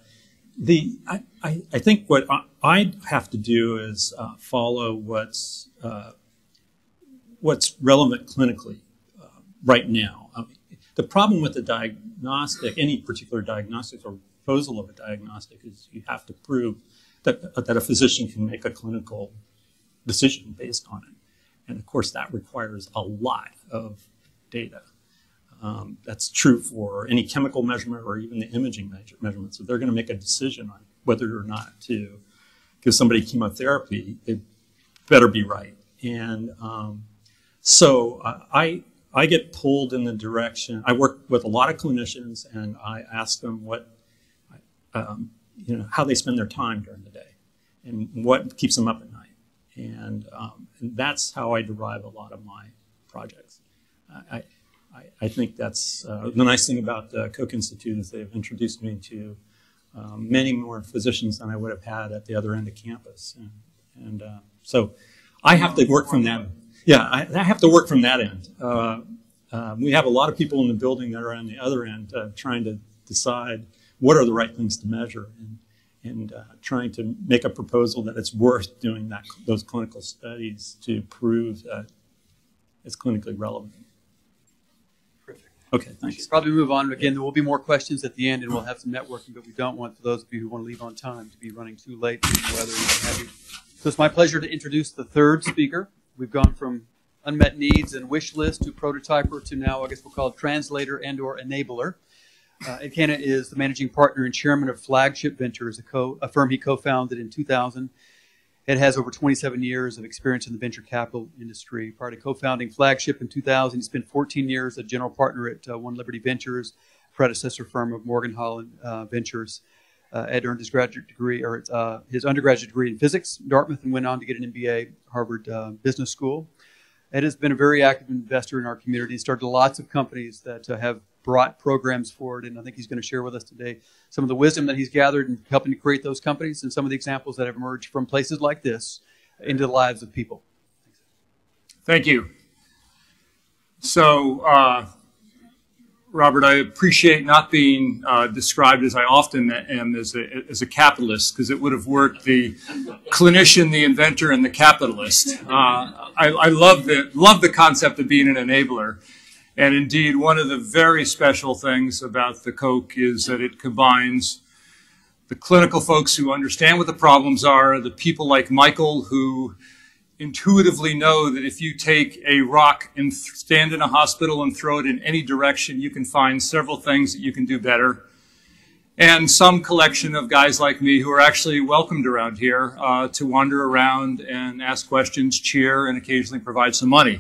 think what I have to do is follow what's relevant clinically right now. The problem with the diagnostic, any particular diagnostic or proposal of a diagnostic, is you have to prove that a physician can make a clinical decision based on it. And of course, that requires a lot of data. That's true for any chemical measurement or even the imaging measurements. So they're going to make a decision on whether or not to give somebody chemotherapy. It better be right. And so I get pulled in the direction. I work with a lot of clinicians, and I ask them how they spend their time during the day, and what keeps them up at night, and that's how I derive a lot of my projects. I think that's the nice thing about the Koch Institute is they've introduced me to many more physicians than I would have had at the other end of campus, and so I have to work from that. Yeah, I have to work from that end. We have a lot of people in the building that are on the other end trying to decide what are the right things to measure and trying to make a proposal that it's worth doing those clinical studies to prove that it's clinically relevant. Perfect. Okay, thanks. We should probably move on. Again, there will be more questions at the end, and we'll have some networking, but we don't want, for those of you who want to leave on time, to be running too late due to weather and what have you. So it's my pleasure to introduce the third speaker. We've gone from unmet needs and wish list to prototyper to now, I guess we'll call it translator and or enabler. Ed Canna is the managing partner and chairman of Flagship Ventures, a firm he co-founded in 2000. Ed has over 27 years of experience in the venture capital industry. Prior to co-founding Flagship in 2000, he spent 14 years as general partner at One Liberty Ventures, predecessor firm of Morgan Holland Ventures. Ed earned his graduate degree, or his undergraduate degree in physics at Dartmouth, and went on to get an MBA at Harvard Business School. Ed has been a very active investor in our community. He started lots of companies that have brought programs forward, and I think he's going to share with us today some of the wisdom that he's gathered in helping to create those companies and some of the examples that have emerged from places like this into the lives of people. Thank you. So, Robert, I appreciate not being described as I often am as a capitalist, because it would have worked the clinician, the inventor, and the capitalist. I love the concept of being an enabler. And indeed, one of the very special things about the Coke is that it combines the clinical folks who understand what the problems are, the people like Michael who intuitively know that if you take a rock and stand in a hospital and throw it in any direction, you can find several things that you can do better. And some collection of guys like me who are actually welcomed around here to wander around and ask questions, cheer, and occasionally provide some money.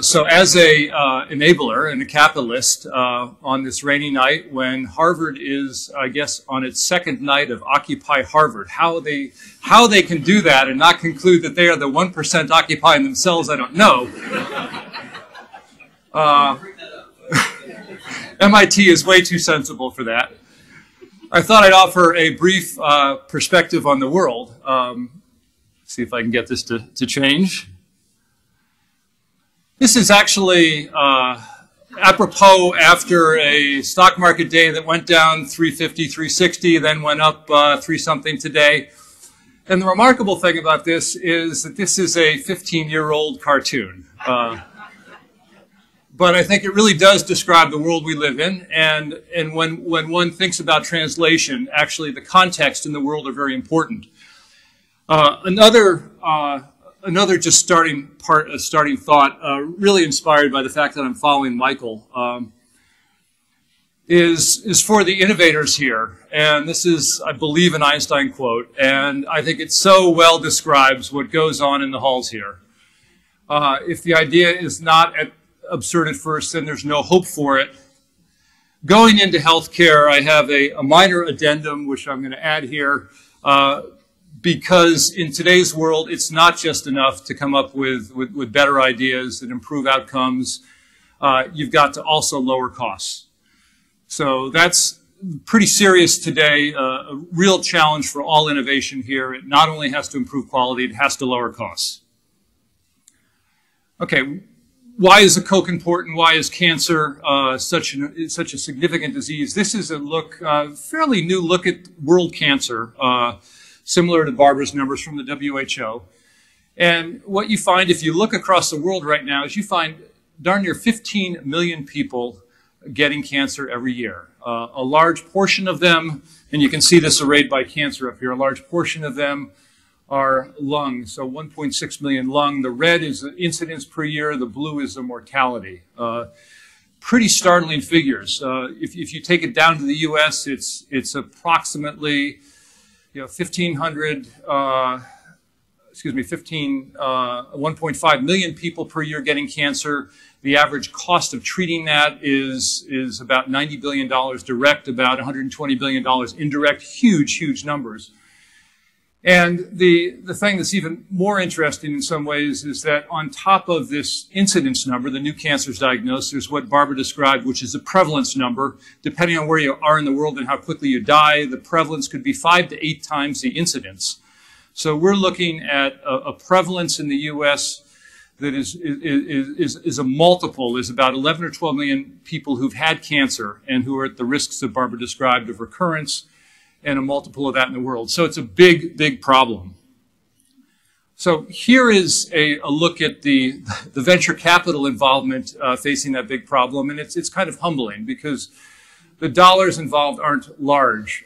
So as a enabler and a capitalist on this rainy night when Harvard is, I guess, on its second night of Occupy Harvard, how they can do that and not conclude that they are the 1% occupying themselves, I don't know. MIT is way too sensible for that. I thought I'd offer a brief perspective on the world. See if I can get this to change. This is actually apropos after a stock market day that went down 350, 360, then went up 3-something today. And the remarkable thing about this is that this is a 15-year-old cartoon. But I think it really does describe the world we live in. And when one thinks about translation, actually the context in the world are very important. Another just starting thought, really inspired by the fact that I'm following Michael, is for the innovators here. And this is, I believe, an Einstein quote, and I think it so well describes what goes on in the halls here. If the idea is not absurd at first, then there's no hope for it. Going into healthcare, I have a minor addendum, which I'm going to add here, because in today's world, it's not just enough to come up with better ideas that improve outcomes. You've got to also lower costs. So that's pretty serious today, a real challenge for all innovation here. It not only has to improve quality, it has to lower costs. Okay, why is the Coke important? Why is cancer such a significant disease? This is a fairly new look at world cancer, similar to Barbara's numbers from the WHO. And what you find if you look across the world right now is you find darn near 15 million people getting cancer every year. A large portion of them, and you can see this arrayed by cancer up here, a large portion of them are lung, so 1.6 million lung. The red is the incidence per year, the blue is the mortality. Pretty startling figures. If you take it down to the US, it's approximately 1.5 million people per year getting cancer. The average cost of treating that is about $90 billion direct, about $120 billion indirect, huge numbers. And the thing that's even more interesting in some ways is that on top of this incidence number, the new cancers diagnosed, there's what Barbara described, which is the prevalence number. Depending on where you are in the world and how quickly you die, the prevalence could be 5 to 8 times the incidence. So we're looking at a prevalence in the U.S. that is a multiple, is about 11 or 12 million people who've had cancer and who are at the risks that Barbara described of recurrence, and a multiple of that in the world. So it's a big problem. So here is a look at the venture capital involvement facing that big problem, and it's kind of humbling because the dollars involved aren't large.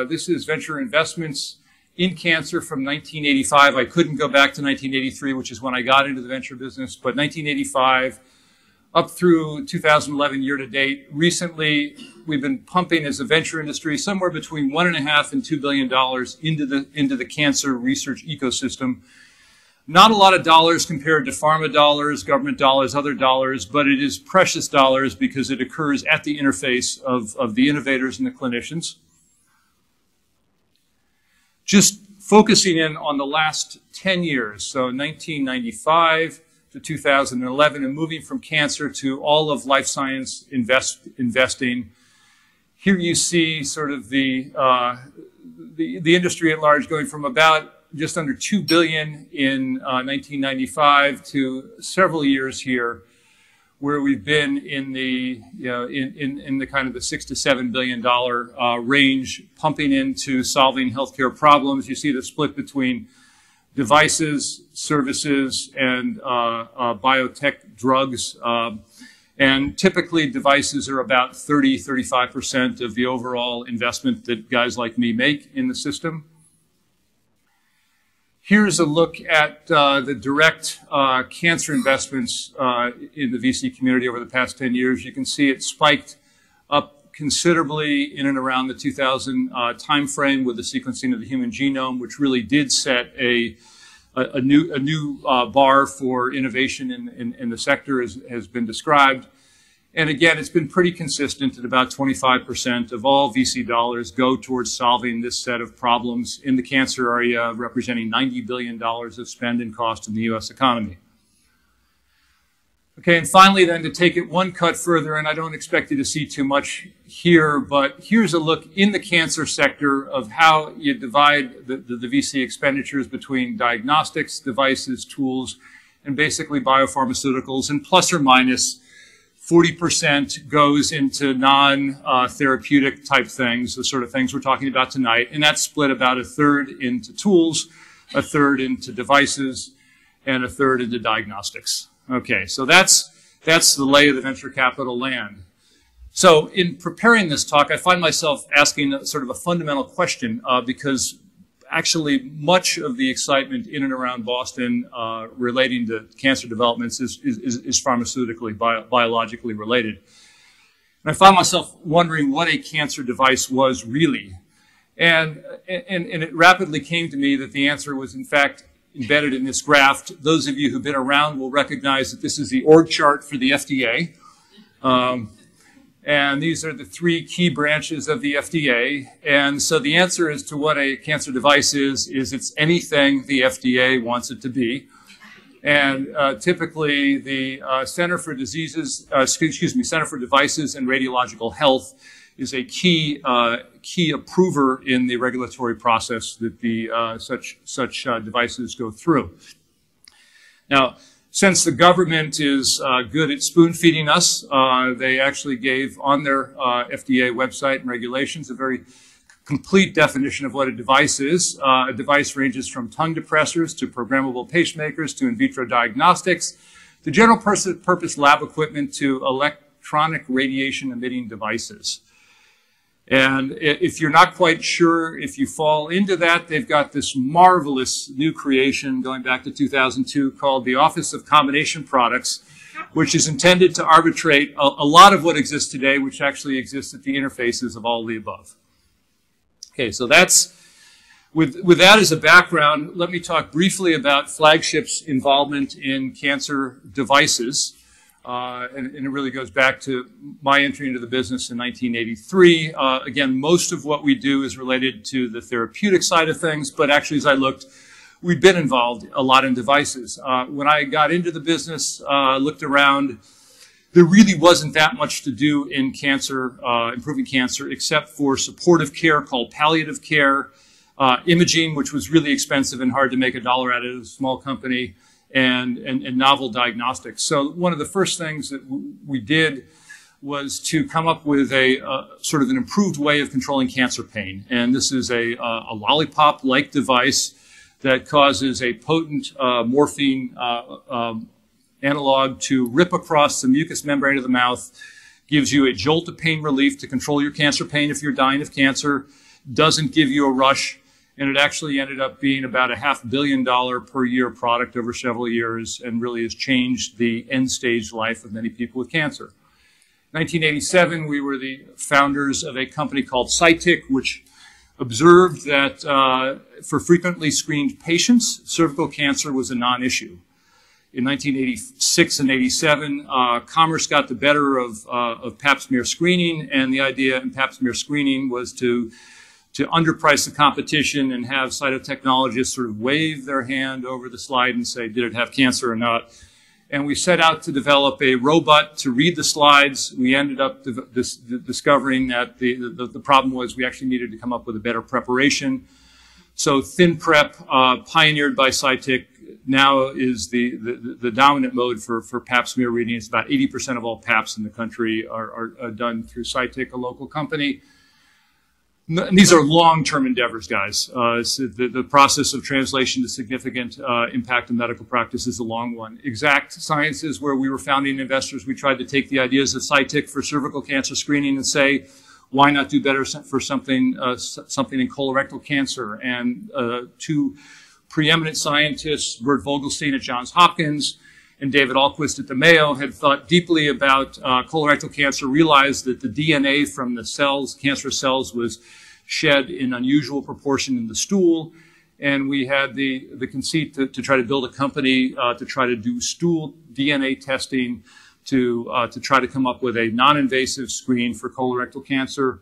This is venture investments in cancer from 1985. I couldn't go back to 1983, which is when I got into the venture business, but 1985, up through 2011 year to date. Recently, we've been pumping as a venture industry somewhere between $1.5 and $2 billion into the cancer research ecosystem. Not a lot of dollars compared to pharma dollars, government dollars, other dollars, but it is precious dollars because it occurs at the interface of the innovators and the clinicians. Just focusing in on the last 10 years, so 1995 to 2011, and moving from cancer to all of life science investing. Here you see sort of the industry at large going from about just under $2 billion in 1995 to several years here, where we've been in the in the kind of the $6 to $7 billion range, pumping into solving healthcare problems. You see the split between devices, services, and biotech drugs. And typically devices are about 35% of the overall investment that guys like me make in the system. Here's a look at the direct cancer investments in the VC community over the past 10 years. You can see it spiked up considerably in and around the 2000 timeframe with the sequencing of the human genome, which really did set a new bar for innovation in the sector, as has been described. And again, it's been pretty consistent at about 25% of all VC dollars go towards solving this set of problems in the cancer area, representing $90 billion of spend and cost in the U.S. economy. Okay, and finally then, to take it one cut further, and I don't expect you to see too much here, but here's a look in the cancer sector of how you divide the VC expenditures between diagnostics, devices, tools, and basically biopharmaceuticals, and plus or minus 40% goes into non-therapeutic type things, the sort of things we're talking about tonight, and that's split about a third into tools, a third into devices, and a third into diagnostics. Okay, so that's the lay of the venture capital land. So in preparing this talk, I find myself asking sort of a fundamental question because actually much of the excitement in and around Boston relating to cancer developments is pharmaceutically, biologically related. And I found myself wondering what a cancer device was really. And it rapidly came to me that the answer was in fact embedded in this graph. Those of you who've been around will recognize that this is the org chart for the FDA. And these are the three key branches of the FDA. And so the answer as to what a cancer device is it's anything the FDA wants it to be. And typically the Center for Devices and Radiological Health is a key approver in the regulatory process that the such devices go through. Now, since the government is good at spoon-feeding us, they actually gave on their FDA website and regulations a very complete definition of what a device is. A device ranges from tongue depressors to programmable pacemakers to in vitro diagnostics, to general purpose lab equipment to electronic radiation emitting devices. And if you're not quite sure if you fall into that, they've got this marvelous new creation going back to 2002 called the Office of Combination Products, which is intended to arbitrate a lot of what exists today, which actually exists at the interfaces of all the above. Okay, so that's, with that as a background, let me talk briefly about Flagship's involvement in cancer devices. And it really goes back to my entry into the business in 1983. Again, most of what we do is related to the therapeutic side of things, but actually, as I looked, we've been involved a lot in devices. When I got into the business, looked around, there really wasn't that much to do in cancer, improving cancer, except for supportive care called palliative care, imaging, which was really expensive and hard to make a dollar out of as a small company, and novel diagnostics. So one of the first things that we did was to come up with a sort of an improved way of controlling cancer pain. And this is a lollipop-like device that causes a potent morphine analog to rip across the mucous membrane of the mouth, gives you a jolt of pain relief to control your cancer pain if you're dying of cancer, doesn't give you a rush, And it actually ended up being about a $500 million per year product over several years and really has changed the end stage life of many people with cancer. 1987, we were the founders of a company called Cytic, which observed that for frequently screened patients, cervical cancer was a non-issue. In 1986 and 87, commerce got the better of pap smear screening, and the idea in pap smear screening was to underprice the competition and have cytotechnologists sort of wave their hand over the slide and say, did it have cancer or not? And we set out to develop a robot to read the slides. We ended up discovering that the problem was we actually needed to come up with a better preparation. So thin prep, pioneered by Cytic, now is the dominant mode for pap smear reading. It's about 80% of all paps in the country are done through Cytic, a local company. And these are long-term endeavors, guys. The process of translation to significant impact in medical practice is a long one. Exact Sciences, where we were founding investors, we tried to take the ideas of Cytic for cervical cancer screening and say, why not do better for something in colorectal cancer? And two preeminent scientists, Bert Vogelstein at Johns Hopkins and David Ahlquist at the Mayo, had thought deeply about colorectal cancer, realized that the DNA from the cells, cancerous cells, was shed in unusual proportion in the stool. And we had the conceit to try to build a company to try to do stool DNA testing to try to come up with a non-invasive screen for colorectal cancer.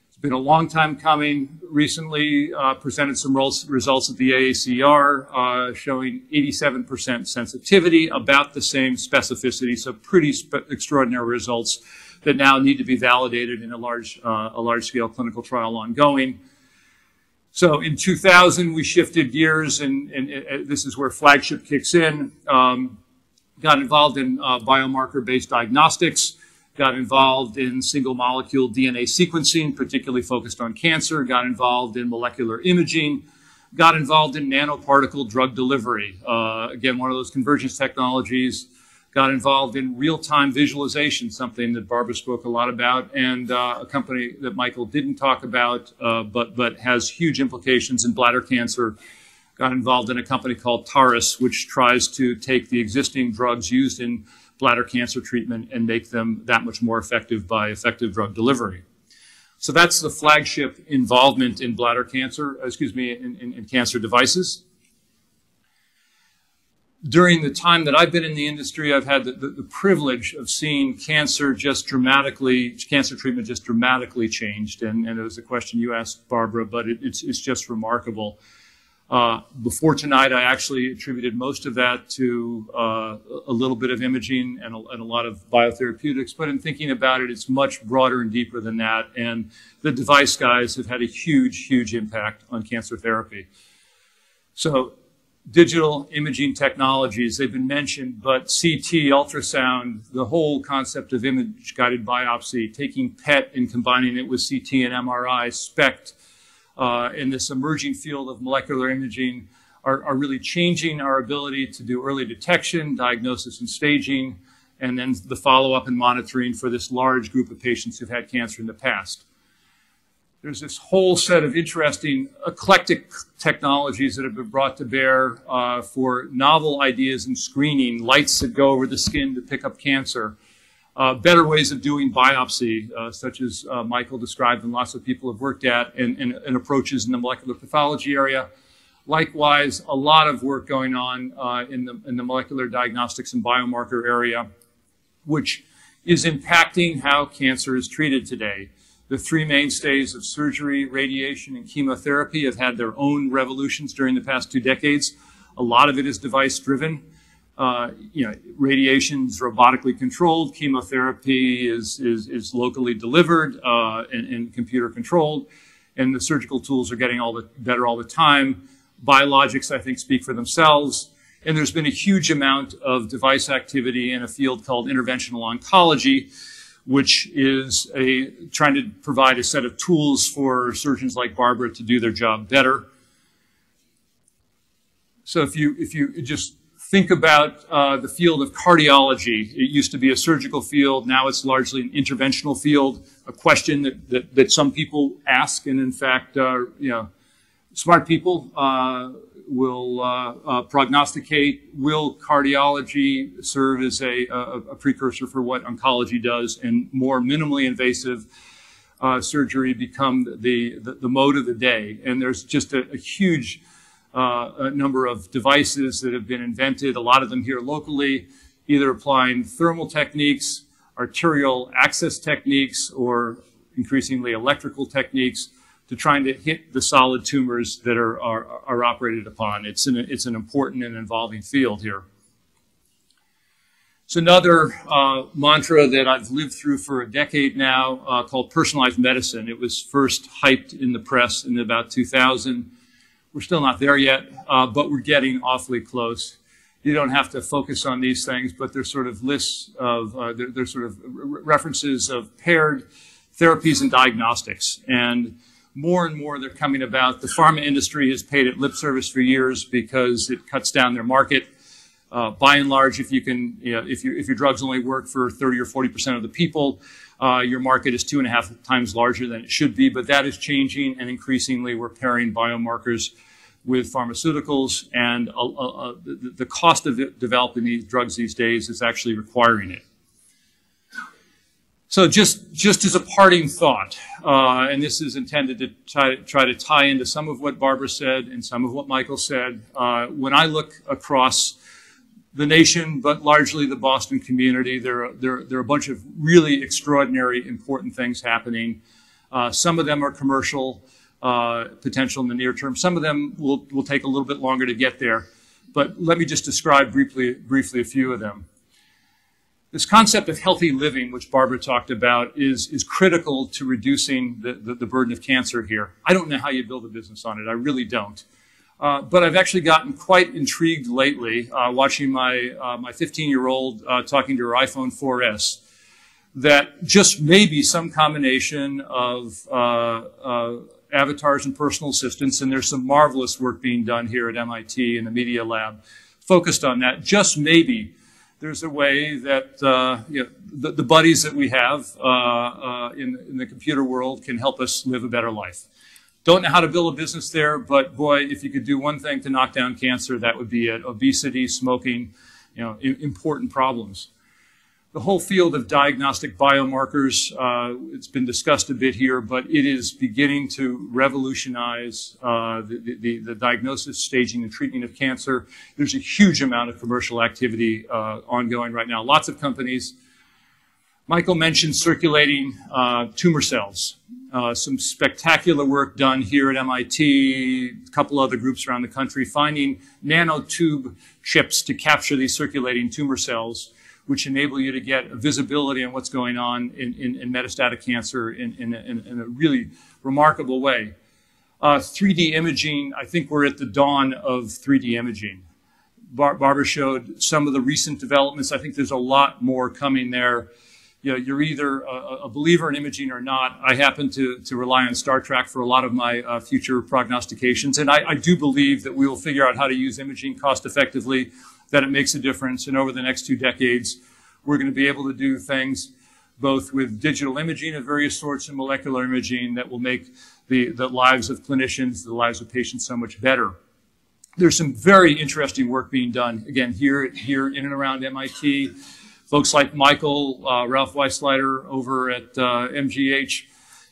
It's been a long time coming. Recently presented some results at the AACR showing 87% sensitivity, about the same specificity, so pretty extraordinary results that now need to be validated in a large-scale clinical trial ongoing. So in 2000, we shifted gears, and this is where Flagship kicks in. Got involved in biomarker-based diagnostics, got involved in single-molecule DNA sequencing, particularly focused on cancer, got involved in molecular imaging, got involved in nanoparticle drug delivery. Again, one of those convergence technologies. Got involved in real-time visualization, something that Barbara spoke a lot about, and a company that Michael didn't talk about, but has huge implications in bladder cancer. Got involved in a company called Taurus, which tries to take the existing drugs used in bladder cancer treatment and make them that much more effective by effective drug delivery. So that's the Flagship involvement in bladder cancer, in cancer devices. During the time that I've been in the industry, I've had the privilege of seeing cancer treatment just dramatically changed. And it was a question you asked, Barbara, but it's just remarkable. Before tonight, I actually attributed most of that to a little bit of imaging and a lot of biotherapeutics. But in thinking about it, it's much broader and deeper than that. And the device guys have had a huge, huge impact on cancer therapy. So digital imaging technologies, they've been mentioned, but CT, ultrasound, the whole concept of image-guided biopsy, taking PET and combining it with CT and MRI, SPECT, in this emerging field of molecular imaging are really changing our ability to do early detection, diagnosis and staging, and then the follow-up and monitoring for this large group of patients who've had cancer in the past. There's this whole set of interesting eclectic technologies that have been brought to bear for novel ideas in screening, lights that go over the skin to pick up cancer, better ways of doing biopsy, such as Michael described and lots of people have worked at, and approaches in the molecular pathology area. Likewise, a lot of work going on in the molecular diagnostics and biomarker area, which is impacting how cancer is treated today. The three mainstays of surgery, radiation, and chemotherapy have had their own revolutions during the past 2 decades. A lot of it is device-driven. Radiation is robotically controlled. Chemotherapy is locally delivered and computer-controlled. And the surgical tools are getting better all the time. Biologics, I think, speak for themselves. And there's been a huge amount of device activity in a field called interventional oncology, which is trying to provide a set of tools for surgeons like Barbara to do their job better. So if you just think about the field of cardiology, it used to be a surgical field, now it's largely an interventional field, a question that some people ask, and in fact, Smart people will prognosticate. Will cardiology serve as a precursor for what oncology does, and more minimally invasive surgery become the mode of the day? And there's just a huge number of devices that have been invented, a lot of them here locally, either applying thermal techniques, arterial access techniques, or increasingly electrical techniques to trying to hit the solid tumors that are operated upon. It's an important and involving field here. It's another mantra that I've lived through for a decade now called personalized medicine. It was first hyped in the press in about 2000. We're still not there yet, but we're getting awfully close. You don't have to focus on these things, but they're sort of lists of, they're sort of references of paired therapies and diagnostics. And more they're coming about. The pharma industry has paid it lip service for years because it cuts down their market. By and large, if your drugs only work for 30 or 40% of the people, your market is 2.5 times larger than it should be. But that is changing, and increasingly we're pairing biomarkers with pharmaceuticals, and the cost of developing these drugs these days is actually requiring it. So just as a parting thought, and this is intended to try to tie into some of what Barbara said and some of what Michael said, when I look across the nation, but largely the Boston community, there are a bunch of really extraordinary, important things happening. Some of them are commercial potential in the near term. Some of them will take a little bit longer to get there. But let me just describe briefly a few of them. This concept of healthy living, which Barbara talked about, is critical to reducing the burden of cancer here. I don't know how you build a business on it. I really don't. But I've actually gotten quite intrigued lately watching my 15-year-old talking to her iPhone 4S, that just maybe some combination of avatars and personal assistants, and there's some marvelous work being done here at MIT in the Media Lab focused on that. Just maybe there's a way that the buddies that we have in the computer world can help us live a better life. Don't know how to build a business there, but boy, if you could do one thing to knock down cancer, that would be it. Obesity, smoking, important problems. The whole field of diagnostic biomarkers, it's been discussed a bit here, but it is beginning to revolutionize the diagnosis, staging, and treatment of cancer. There's a huge amount of commercial activity ongoing right now. Lots of companies. Michael mentioned circulating tumor cells. Some spectacular work done here at MIT, a couple other groups around the country, finding nanotube chips to capture these circulating tumor cells, which enable you to get a visibility on what's going on in metastatic cancer in a really remarkable way. 3D imaging, I think we're at the dawn of 3D imaging. Barbara showed some of the recent developments. I think there's a lot more coming there. You're either a believer in imaging or not. I happen to rely on Star Trek for a lot of my future prognostications, and I do believe that we will figure out how to use imaging cost effectively, that it makes a difference, and over the next 2 decades, we're going to be able to do things both with digital imaging of various sorts and molecular imaging that will make the lives of clinicians, the lives of patients so much better. There's some very interesting work being done, again, here in and around MIT. Folks like Michael, Ralph Weissleiter over at MGH,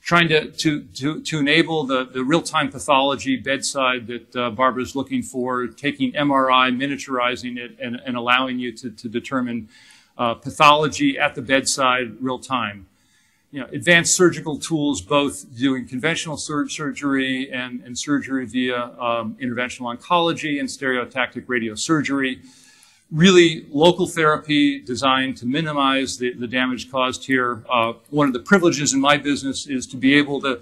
trying to enable the real-time pathology bedside that Barbara's looking for, taking MRI, miniaturizing it, and allowing you to determine pathology at the bedside real-time. Advanced surgical tools, both doing conventional surgery and surgery via interventional oncology and stereotactic radiosurgery. Really local therapy designed to minimize the damage caused here. One of the privileges in my business is to be able to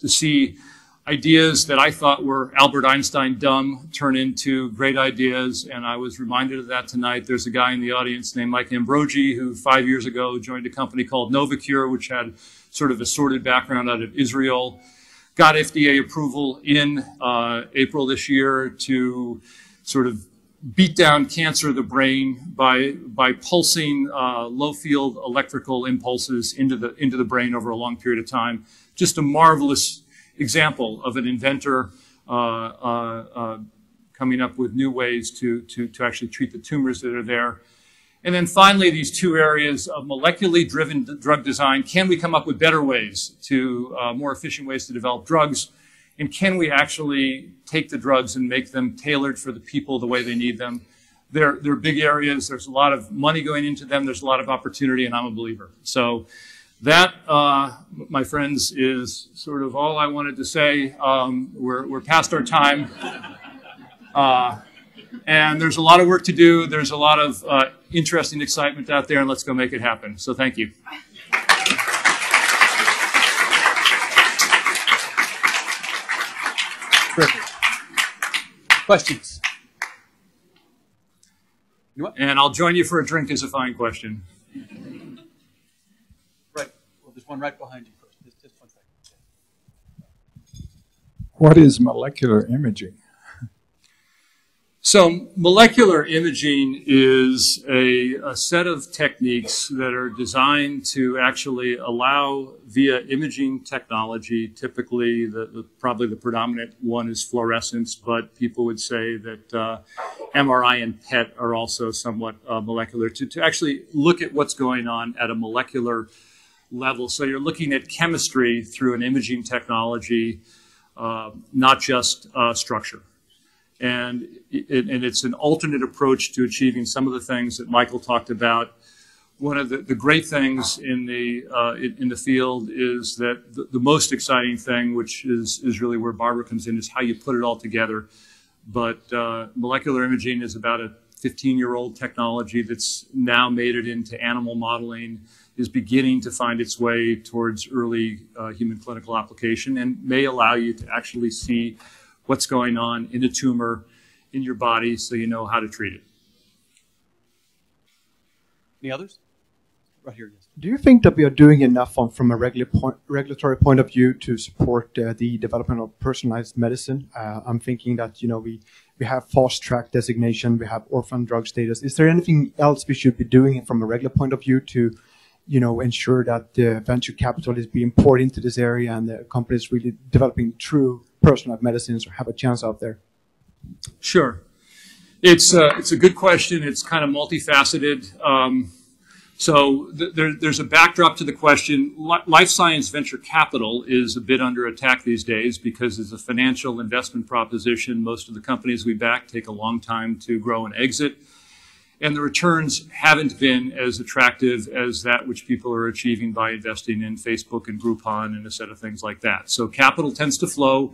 see ideas that I thought were Albert Einstein dumb turn into great ideas, and I was reminded of that tonight. There's a guy in the audience named Mike Ambrogi who 5 years ago joined a company called Novacure, which had sort of a sordid background out of Israel. Got FDA approval in April this year to sort of beat down cancer of the brain by pulsing low field electrical impulses into the brain over a long period of time. Just a marvelous example of an inventor coming up with new ways to actually treat the tumors that are there. And then finally, these two areas of molecularly driven drug design. Can we come up with better ways more efficient ways to develop drugs? And can we actually take the drugs and make them tailored for the people the way they need them? They're big areas. There's a lot of money going into them. There's a lot of opportunity, and I'm a believer. So that, my friends, is sort of all I wanted to say. We're past our time. And there's a lot of work to do. There's a lot of interesting excitement out there, and let's go make it happen. So thank you. Perfect. Questions? You know what? And I'll join you for a drink is a fine question. Right. Well, there's one right behind you first. Just 1 second. What is molecular imaging? So molecular imaging is a set of techniques that are designed to actually allow, via imaging technology, typically probably the predominant one is fluorescence, but people would say that MRI and PET are also somewhat molecular, to actually look at what's going on at a molecular level. So you're looking at chemistry through an imaging technology, not just structure. And it's an alternate approach to achieving some of the things that Michael talked about. One of the great things in the field is that the most exciting thing, which is really where Barbara comes in, is how you put it all together. But molecular imaging is about a 15-year-old technology that's now made it into animal modeling, is beginning to find its way towards early human clinical application, and may allow you to actually see what's going on in a tumor in your body so you know how to treat it. Any others? Right here, yes. Do you think that we are doing enough from a regulatory point of view to support the development of personalized medicine? I'm thinking that, we have fast track designation, we have orphan drug status. Is there anything else we should be doing from a regular point of view to ensure that the venture capital is being poured into this area and the companies really developing true personalized medicines have a chance out there? Sure. It's a good question. It's kind of multifaceted. So there's a backdrop to the question. Life science venture capital is a bit under attack these days because it's a financial investment proposition. Most of the companies we back take a long time to grow and exit. And the returns haven't been as attractive as that which people are achieving by investing in Facebook and Groupon and a set of things like that. So capital tends to flow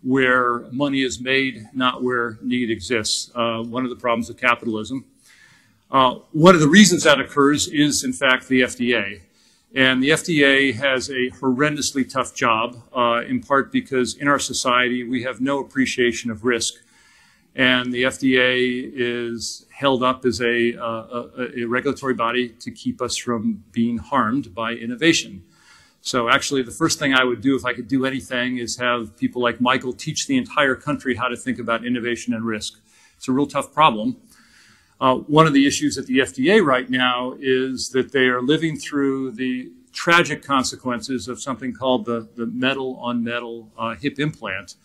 where money is made, not where need exists. One of the problems of capitalism. One of the reasons that occurs is, in fact, the FDA. And the FDA has a horrendously tough job, in part because in our society we have no appreciation of risk. And the FDA is held up as a regulatory body to keep us from being harmed by innovation. So actually, the first thing I would do if I could do anything is have people like Michael teach the entire country how to think about innovation and risk. It's a real tough problem. One of the issues at the FDA right now is that they are living through the tragic consequences of something called the metal-on-metal hip implant,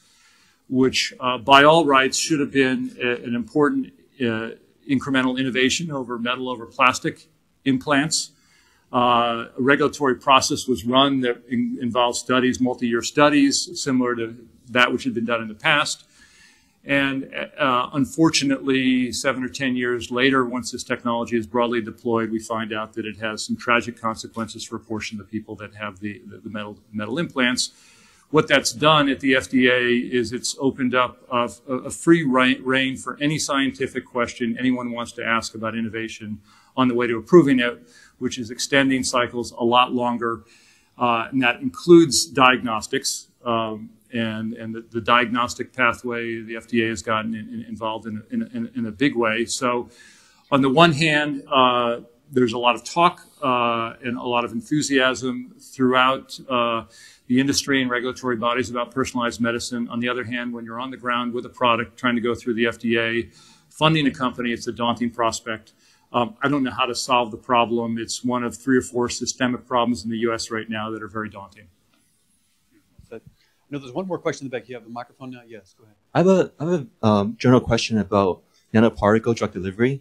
which by all rights should have been an important incremental innovation over metal over plastic implants. A regulatory process was run that involved studies, multi-year studies, similar to that which had been done in the past. And unfortunately, 7 or 10 years later, once this technology is broadly deployed, we find out that it has some tragic consequences for a portion of the people that have the metal implants. What that's done at the FDA is it's opened up a free rein for any scientific question anyone wants to ask about innovation on the way to approving it, which is extending cycles a lot longer. And that includes diagnostics. And the diagnostic pathway, the FDA has gotten involved in a big way. So on the one hand, there's a lot of talk and a lot of enthusiasm throughout the industry and regulatory bodies about personalized medicine. On the other hand, when you're on the ground with a product trying to go through the FDA, funding a company, it's a daunting prospect. I don't know how to solve the problem. It's one of 3 or 4 systemic problems in the U.S. right now that are very daunting. I No, there's one more question in the back. You have the microphone now? Yes, go ahead. I have a general question about nanoparticle drug delivery.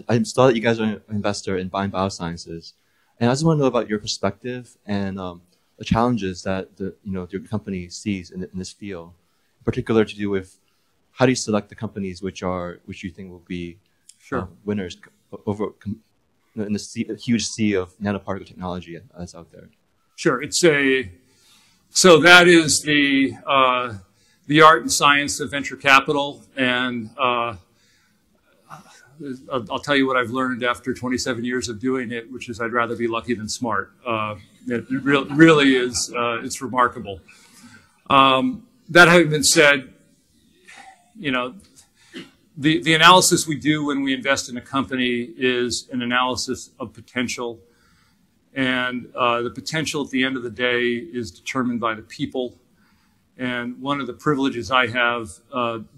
I saw that you guys are an investor in Bind Biosciences, and I just want to know about your perspective and the challenges that your company sees in this field, in particular to do with how do you select the companies which you think will be winners over in the huge sea of nanoparticle technology that's out there. Sure, so that is the art and science of venture capital, and I'll tell you what I've learned after 27 years of doing it, which is I'd rather be lucky than smart. It really is, it's remarkable. That having been said, the analysis we do when we invest in a company is an analysis of potential. And the potential at the end of the day is determined by the people. And one of the privileges I have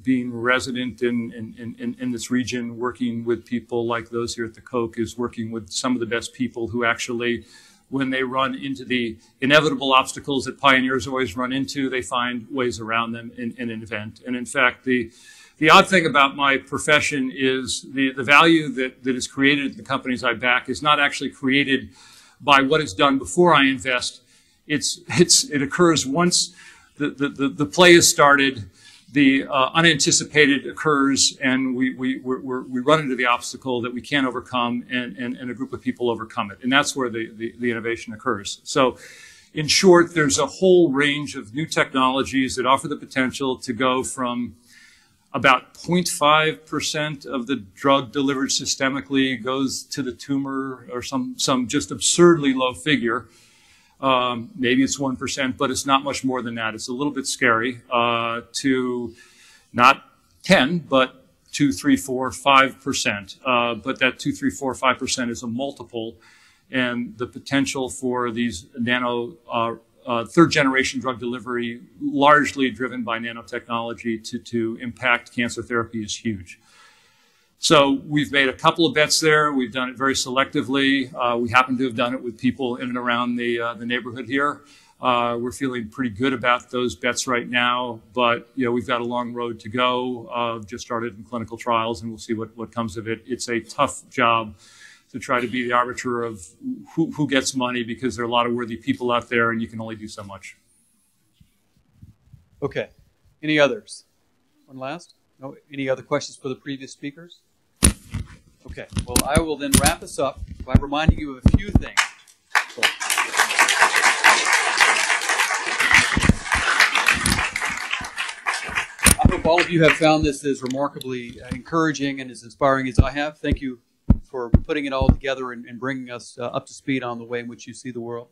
being resident in this region, working with people like those here at the Koch, is working with some of the best people who actually, when they run into the inevitable obstacles that pioneers always run into, they find ways around them in an event. And in fact, the odd thing about my profession is the value that is created in the companies I back is not actually created by what is done before I invest. It occurs once the play is started, the unanticipated occurs, and we run into the obstacle that we can't overcome, and a group of people overcome it. And that's where the innovation occurs. So in short, there's a whole range of new technologies that offer the potential to go from about 0.5% of the drug delivered systemically goes to the tumor, or some just absurdly low figure. Maybe it's 1%, but it's not much more than that. It's a little bit scary, to not 10, but 2, 3, 4, 5%. But that 2, 3, 4, 5% is a multiple, and the potential for these third generation drug delivery, largely driven by nanotechnology to impact cancer therapy, is huge. So we've made a couple of bets there. We've done it very selectively. We happen to have done it with people in and around the neighborhood here. We're feeling pretty good about those bets right now, but we've got a long road to go. Just started in clinical trials, and we'll see what comes of it. It's a tough job to try to be the arbiter of who gets money, because there are a lot of worthy people out there, and you can only do so much. Okay. Any others? One last? No? Any other questions for the previous speakers? Okay. Well, I will then wrap us up by reminding you of a few things. I hope all of you have found this as remarkably encouraging and as inspiring as I have. Thank you for putting it all together and bringing us up to speed on the way in which you see the world.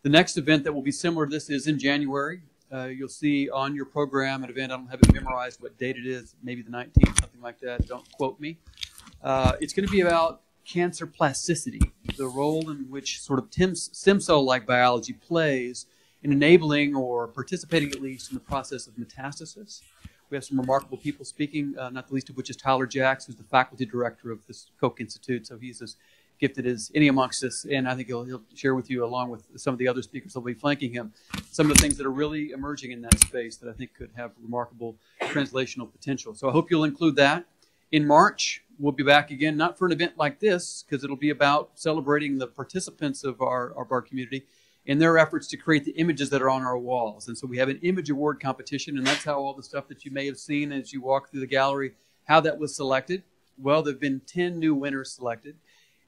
The next event that will be similar to this is in January. You'll see on your program an event. I don't have it memorized what date it is, maybe the 19th, something like that. Don't quote me. It's going to be about cancer plasticity, the role in which sort of stem cell-like biology plays in enabling or participating at least in the process of metastasis. We have some remarkable people speaking, not the least of which is Tyler Jacks, who's the faculty director of this Koch Institute. So he's as gifted as any amongst us, and I think he'll share with you, along with some of the other speakers that will be flanking him, some of the things that are really emerging in that space that I think could have remarkable translational potential. So I hope you'll include that. In March, we'll be back again, not for an event like this, because it'll be about celebrating the participants of our community in their efforts to create the images that are on our walls. And so we have an image award competition, and that's how all the stuff that you may have seen as you walk through the gallery, how that was selected. Well, there have been 10 new winners selected,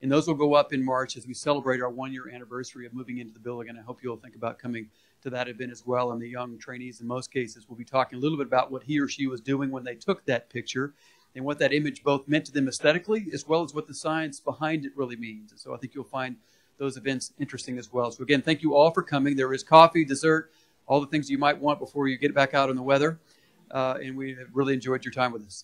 and those will go up in March as we celebrate our 1-year anniversary of moving into the building. And I hope you'll think about coming to that event as well. And the young trainees, in most cases, will be talking a little bit about what he or she was doing when they took that picture and what that image both meant to them aesthetically, as well as what the science behind it really means. And so I think you'll find those events interesting as well. So again, thank you all for coming. There is coffee, dessert, all the things you might want before you get back out in the weather. And we have really enjoyed your time with us.